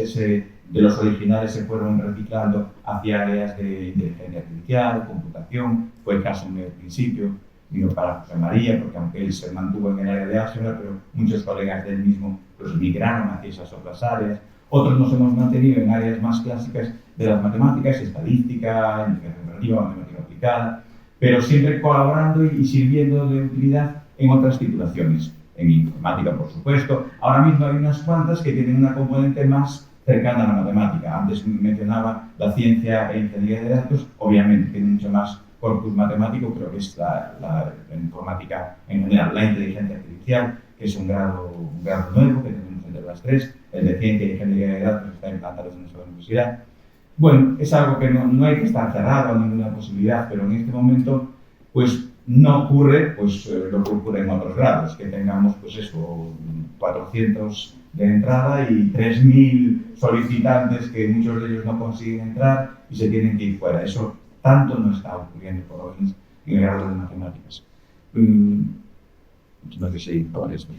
de los originales se fueron reciclando hacia áreas de inteligencia artificial, computación. Fue el caso en el principio, digo para José María, porque aunque él se mantuvo en el área de álgebra, pero muchos colegas del mismo pues migraron hacia esas otras áreas. Otros nos hemos mantenido en áreas más clásicas de las matemáticas, estadística, inteligencia operativa, matemática aplicada, pero siempre colaborando y sirviendo de utilidad en otras titulaciones. En informática, por supuesto. Ahora mismo hay unas cuantas que tienen una componente más cercana a la matemática. Antes mencionaba la ciencia e ingeniería de datos, obviamente tiene mucho más corpus matemático, pero que es la informática en general, la inteligencia artificial, que es un grado nuevo que tenemos entre las tres. El de ciencia y ingeniería de datos está implantado en nuestra universidad. Bueno, es algo que no hay que estar cerrado a ninguna posibilidad, pero en este momento, pues no ocurre pues, lo que ocurre en otros grados, que tengamos pues eso, 400 de entrada y 3.000 solicitantes que muchos de ellos no consiguen entrar y se tienen que ir fuera. Eso tanto no está ocurriendo por lo menos en el grado de matemáticas. No sé si por esto.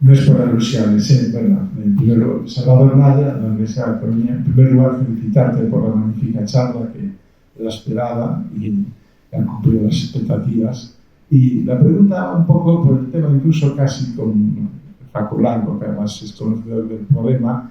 No es por alusiones, ¿verdad? En primer lugar, Salvador Naya, la Universidad de Coruña, en primer lugar felicitarte por la magnífica charla que la esperaba y han cumplido las expectativas. Y la pregunta va un poco por el tema, incluso casi con Paco Blanco, que además es conocedor del problema,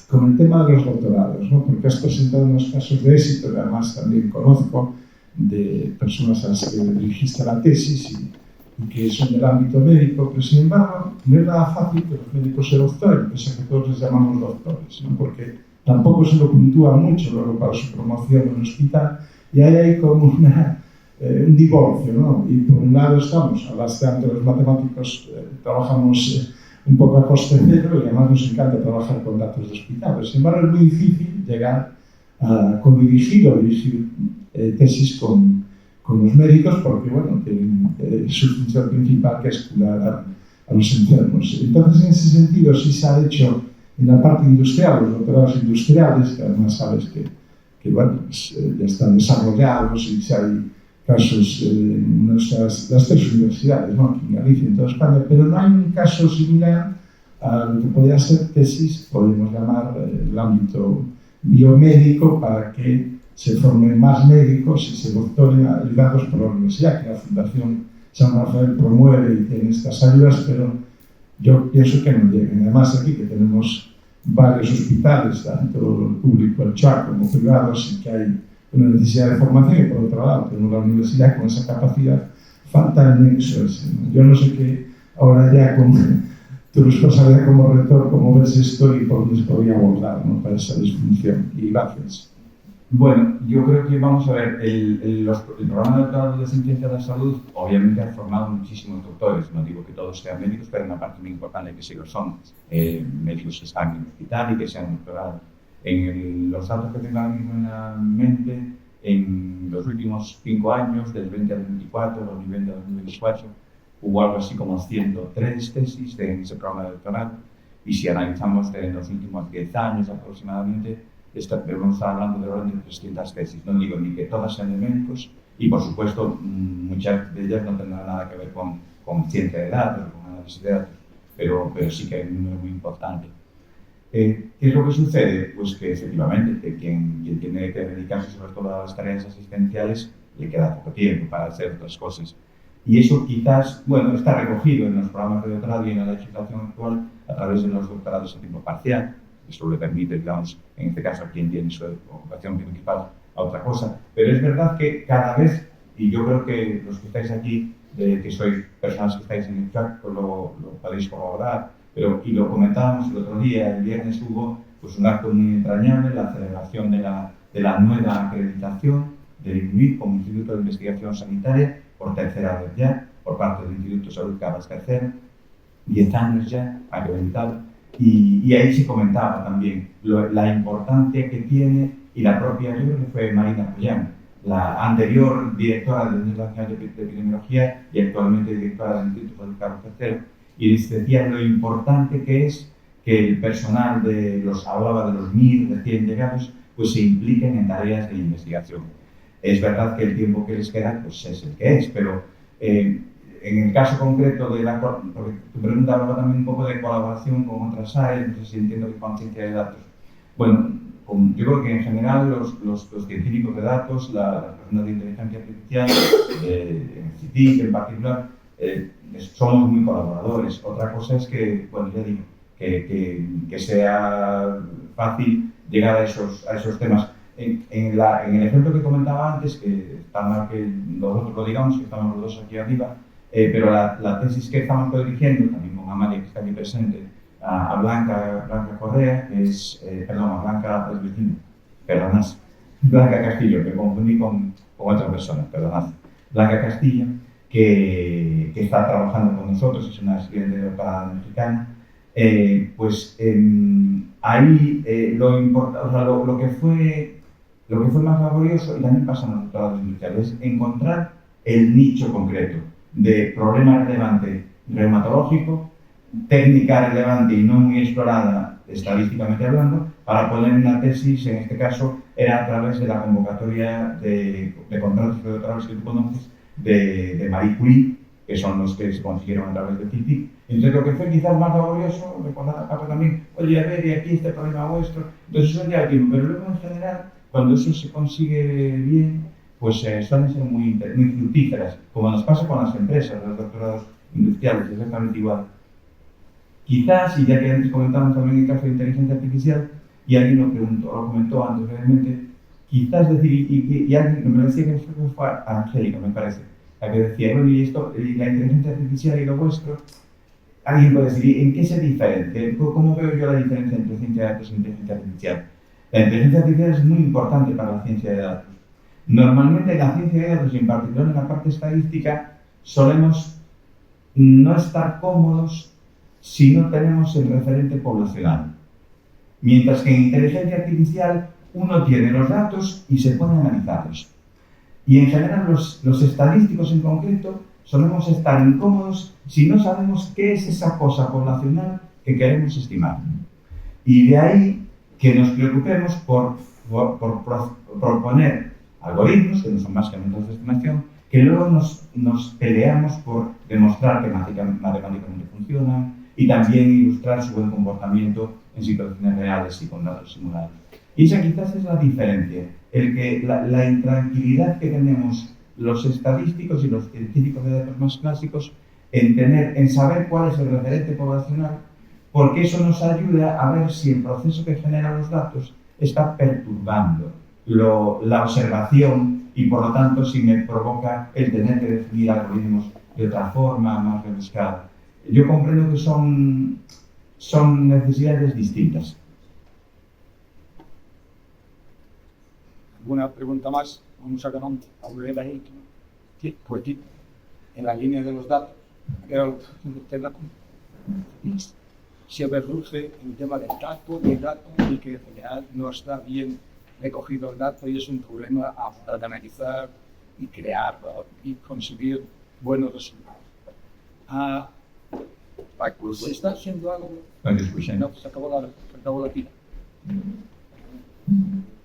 con el tema de los doctorados, ¿no? Porque has presentado unos casos de éxito, que además también conozco, de personas a las que dirigiste la tesis y que son del ámbito médico, pero sin embargo no es nada fácil que los médicos se doctoren, pese a que todos les llamamos doctores, ¿no? Porque tampoco se lo puntúa mucho luego para su promoción en el hospital, y ahí hay como un divorcio, ¿no? Y por un lado estamos, a las que antes los matemáticos trabajamos un poco a coste cero y además nos encanta trabajar con datos de hospitales. Sin embargo, es muy difícil llegar a codirigir o dirigir tesis con los médicos porque, bueno, tienen su función principal, que es curar a los enfermos. Entonces, en ese sentido, sí se ha hecho en la parte industrial, los doctorados industriales, que además sabes que bueno, pues, ya están desarrollados y si hay casos en las tres universidades, ¿no? Aquí en Galicia, en toda España, pero no hay un caso similar a lo que podría ser tesis, podemos llamar el ámbito biomédico, para que se formen más médicos y se doctoren ayudados por la universidad, que la Fundación San Rafael promueve y tiene estas ayudas, pero yo pienso que no llegan. Además, aquí que tenemos varios hospitales, tanto público, el CHUAC, como privados, y que hay una necesidad de formación, y por otro lado tenemos la universidad con esa capacidad, falta el nexo ese, ¿no? Yo no sé qué ahora ya con tu responsabilidad como rector, cómo ves esto y por dónde se podría abordar, ¿no? Para esa disfunción. Y gracias. Bueno, yo creo que vamos a ver, el programa de doctorado de Ciencia de la Salud obviamente ha formado muchísimos doctores, no digo que todos sean médicos, pero una parte muy importante que sí lo son, médicos que están en el hospital y que se han doctorado. En los datos que tengo ahora mismo en la mente, en los últimos 5 años, del 20 al 24, 2020 al 2024, hubo algo así como 103 tesis en ese programa de doctorado, y si analizamos de los últimos 10 años aproximadamente, debemos estar hablando de orden de 300 tesis. No digo ni que todas sean de médicos, y por supuesto muchas de ellas no tendrán nada que ver con ciencia de datos, con análisis de datos, pero sí que hay un número muy importante. ¿Qué es lo que sucede? Pues que efectivamente que quien tiene que dedicarse sobre todo a las tareas asistenciales le queda poco tiempo para hacer otras cosas. Y eso quizás, bueno, está recogido en los programas de doctorado y en la legislación actual a través de los doctorados a tiempo parcial. Eso le permite, digamos, en este caso a quien tiene su ocupación principal a otra cosa. Pero es verdad que cada vez, y yo creo que los que estáis aquí, que sois personas que estáis en el chat, pues lo podéis corroborar. Y lo comentábamos el otro día, el viernes hubo pues, un acto muy entrañable, la celebración de la nueva acreditación del INUIT como Instituto de Investigación Sanitaria, por tercera vez ya, por parte del Instituto Salud Cabas Tercero, 10 años ya acreditado, y ahí se comentaba también la importancia que tiene, y la propia, yo creo que fue Marina Pollán, la anterior directora del Instituto Nacional de Epidemiología y actualmente directora del Instituto Salud Cabas Tercero, y decía lo importante que es que el personal hablaba de los 1000 recién llegados, pues se impliquen en tareas de investigación. Es verdad que el tiempo que les queda pues es el que es, pero en el caso concreto porque tu pregunta hablaba también un poco de colaboración con otras áreas, no sé si entiendo que con ciencia de datos. Bueno, yo creo que en general los científicos de datos, las personas de inteligencia artificial, en el CITIC en particular, somos muy colaboradores. Otra cosa es que, bueno, ya digo, que sea fácil llegar a esos temas. En el ejemplo que comentaba antes, que está mal que nosotros lo digamos, que estamos los dos aquí arriba, pero la tesis que estamos dirigiendo, también con Amalia, que está aquí presente, a Blanca Correa, que es, a Blanca Blanca Castillo, que confundí con otra persona, perdonad. Blanca Castillo, que está trabajando con nosotros, es una estudiante de doctorado mexicana, ahí lo que fue más laborioso, y también pasa en los doctorados industriales, es encontrar el nicho concreto de problema relevante reumatológico, técnica relevante y no muy explorada estadísticamente hablando, para poner una tesis. En este caso era a través de la convocatoria de contratos de doctorados que tú conoces, de Marie Curie, que son los que se consiguieron a través de CITIC. Entonces lo que fue quizás más laborioso, recordar a Paco también, oye, a ver, y aquí este problema vuestro, entonces eso ya el tiempo, pero luego en general, cuando eso se consigue bien, pues suelen ser muy fructíferas, como nos pasa con las empresas, los doctorados industriales, exactamente igual. Quizás, y ya que antes comentamos también el caso de inteligencia artificial, y alguien lo comentó antes brevemente, quizás decir, y alguien me decía que fue Angélica, me parece, la que decía, bueno, y esto, y la inteligencia artificial y lo vuestro, alguien puede decir, ¿en qué se diferencia? ¿Cómo veo yo la diferencia entre ciencia de datos e inteligencia artificial? La inteligencia artificial es muy importante para la ciencia de datos. Normalmente en la ciencia de datos, y en particular en la parte estadística, solemos no estar cómodos si no tenemos el referente poblacional. Mientras que en inteligencia artificial uno tiene los datos y se pone a analizarlos. Y en general los estadísticos en concreto solemos estar incómodos si no sabemos qué es esa cosa poblacional que queremos estimar. Y de ahí que nos preocupemos por proponer algoritmos, que no son más que métodos de estimación, que luego nos peleamos por demostrar que matemáticamente funcionan y también ilustrar su buen comportamiento en situaciones reales y con datos simulados. Y esa quizás es la diferencia, la intranquilidad que tenemos los estadísticos y los científicos de datos más clásicos en saber cuál es el referente poblacional, porque eso nos ayuda a ver si el proceso que genera los datos está perturbando la observación y por lo tanto si me provoca el tener que definir algoritmos de otra forma, más rebuscada. Yo comprendo que son necesidades distintas. ¿Alguna pregunta más? Vamos a volver ahí. Pues en la línea de los datos, creo que el tema siempre surge el tema del dato y que en realidad no está bien recogido el dato y es un problema a la hora de analizar y crear y conseguir buenos resultados. ¿Se está haciendo algo? No, se acabó la tira.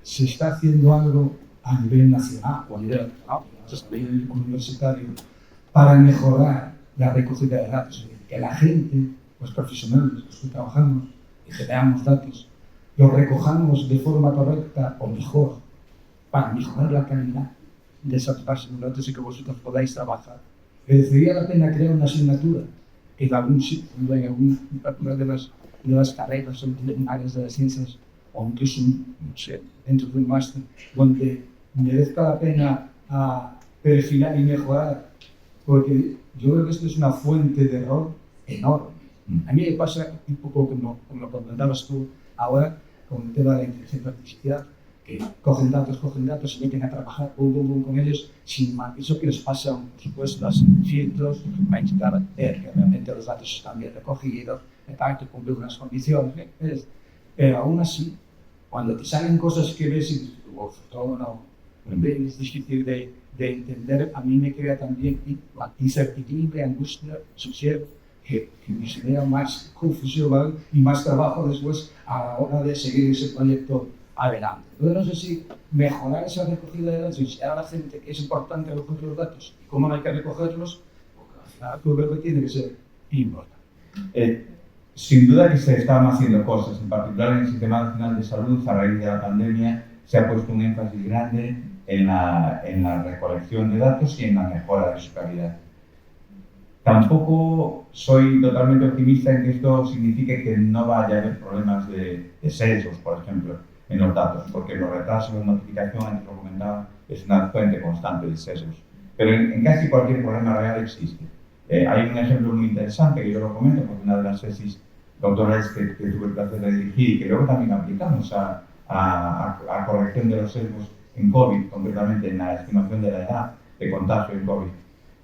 Se está haciendo algo a nivel nacional o a nivel universitario para mejorar la recogida de datos, que la gente, los profesionales que están trabajando y generamos datos, los recojamos de forma correcta o mejor para mejorar la calidad de esas bases de datos y que vosotros podáis trabajar. Merecería la pena crear una asignatura en algún sitio, en alguna de las carreras o en áreas de las ciencias, o incluso dentro de un máster, donde merezca la pena perfilar y mejorar, porque yo creo que esto es una fuente de error enorme. A mí me pasa un poco como lo comentabas tú ahora con el tema de la inteligencia artificial, que cogen datos, se meten a trabajar con ellos sin más. Eso que les pasa, por supuesto, hacen filtros para intentar ver que realmente los datos están bien recogidos, que cumplen unas condiciones. Pero aún así, cuando te salen cosas que ves y dices, todo no, es difícil de entender, a mí me crea también la incertidumbre, angustia, sosiego, que me genera más confusión y más trabajo después a la hora de seguir ese proyecto adelante. Entonces no sé si mejorar esa recogida de datos y enseñar a la gente que es importante recoger los datos y cómo hay que recogerlos, porque al final creo que tiene que ser importante. Sin duda que se están haciendo cosas, en particular en el Sistema Nacional de Salud, a raíz de la pandemia, se ha puesto un énfasis grande en la recolección de datos y en la mejora de su calidad. Tampoco soy totalmente optimista en que esto signifique que no vaya a haber problemas de sesgos, por ejemplo, en los datos, porque los retrasos de notificación, antes lo comentaba, es una fuente constante de sesgos. Pero en casi cualquier problema real existe. Hay un ejemplo muy interesante que yo lo comento porque una de las tesis doctorales que tuve el placer de dirigir y que luego también aplicamos a corrección de los sesgos en COVID, concretamente en la estimación de la edad de contagio en COVID,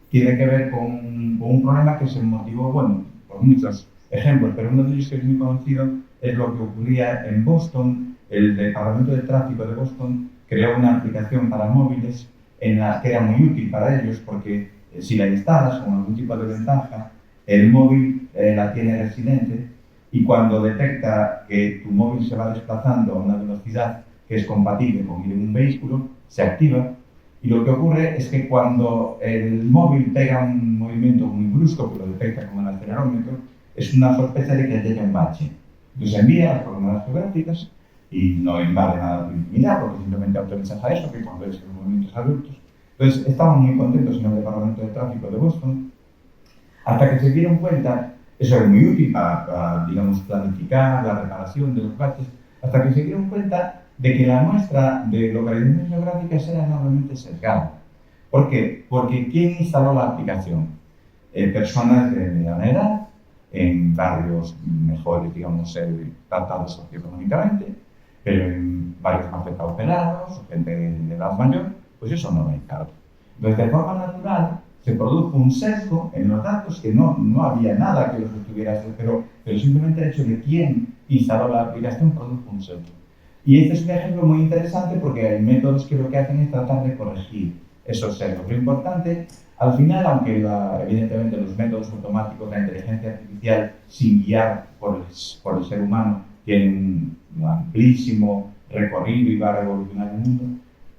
tiene que ver con un problema que se motivó, bueno, por muchos ejemplos, pero uno de ellos que es muy conocido es lo que ocurría en Boston. El Departamento de Tráfico de Boston creó una aplicación para móviles que era muy útil para ellos porque si la instalas con algún tipo de ventaja, el móvil la tiene residente y cuando detecta que tu móvil se va desplazando a una velocidad que es compatible con ir en un vehículo, se activa y lo que ocurre es que cuando el móvil pega un movimiento muy brusco, que lo detecta con el acelerómetro, es una sospecha de que haya un bache. Entonces envía las coordenadas geográficas y no invade nada de tu intimidad porque simplemente autoriza a eso, que cuando es en movimientos adultos. Entonces, estaban muy contentos en el Departamento de Tráfico de Boston, hasta que se dieron cuenta, eso era muy útil para, digamos, planificar la reparación de los baches, hasta que se dieron cuenta de que la muestra de localizaciones geográficas era enormemente sesgada. ¿Por qué? Porque ¿quién instaló la aplicación? Personas de mediana edad, en barrios mejor, digamos, tratados socioeconómicamente, pero en barrios más depauperados, gente de edad mayor, pues eso no va a encargo. Entonces, de forma natural, se produjo un sesgo en los datos que no había nada que los estuviera, pero simplemente el hecho de quién instaló la aplicación produjo un sesgo. Y este es un ejemplo muy interesante porque hay métodos que lo que hacen es tratar de corregir esos sesgos. Lo importante, al final, aunque evidentemente los métodos automáticos, la inteligencia artificial, sin guiar por el ser humano, tienen un amplísimo recorrido y va a revolucionar el mundo,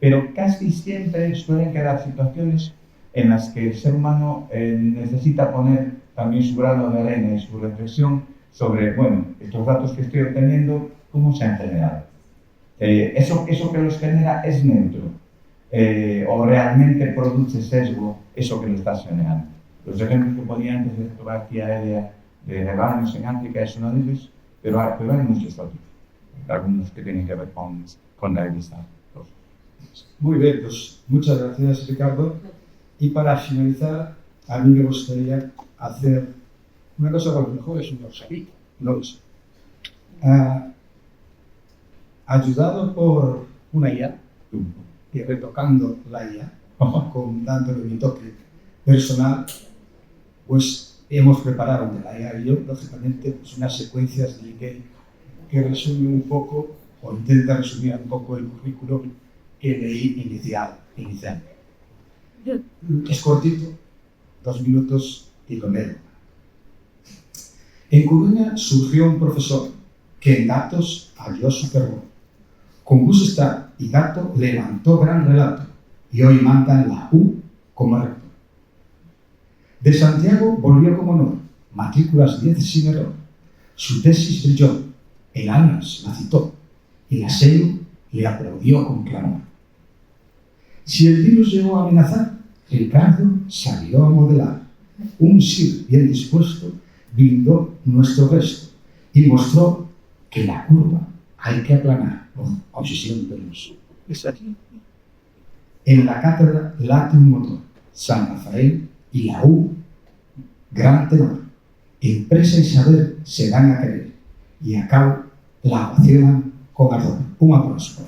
pero casi siempre suelen quedar situaciones en las que el ser humano necesita poner también su grano de arena y su reflexión sobre, bueno, estos datos que estoy obteniendo, ¿cómo se han generado? Eso que los genera es neutro, o realmente produce sesgo eso que lo estás generando. Los ejemplos que ponía antes de fotografía aérea de rebaños en África es uno de ellos, pero hay muchos otros, algunos que tienen que ver con la vista. Muy bien, pues muchas gracias, Ricardo. Y para finalizar, a mí me gustaría hacer una cosa que a lo mejor es un observador, no lo sé. Ayudado por una IA, y retocando la IA, con dándole mi toque personal, pues hemos preparado de la IA y yo, lógicamente, pues unas secuencias de IK que resumen un poco, o intenta resumir un poco el currículum que leí inicialmente. Es cortito, 2 minutos y lo leo. En Coruña surgió un profesor que en datos halló su fervor. Con Bootstrap y Dato levantó gran relato y hoy manda en la U como rector. De Santiago volvió con honor, matrículas 10 sin error. Su tesis brilló, el ANAS la citó y la SEU le aplaudió con clamor. Si el virus llegó a amenazar, Ricardo salió a modelar. Un SIR bien dispuesto blindó nuestro resto y mostró que la curva hay que aplanar. Obsesión tenemos. Es aquí. En la cátedra late un motor, San Rafael y la U, gran tenor. Empresa y saber se dan a querer y a cabo la ovacionan con ardor. Un aplauso.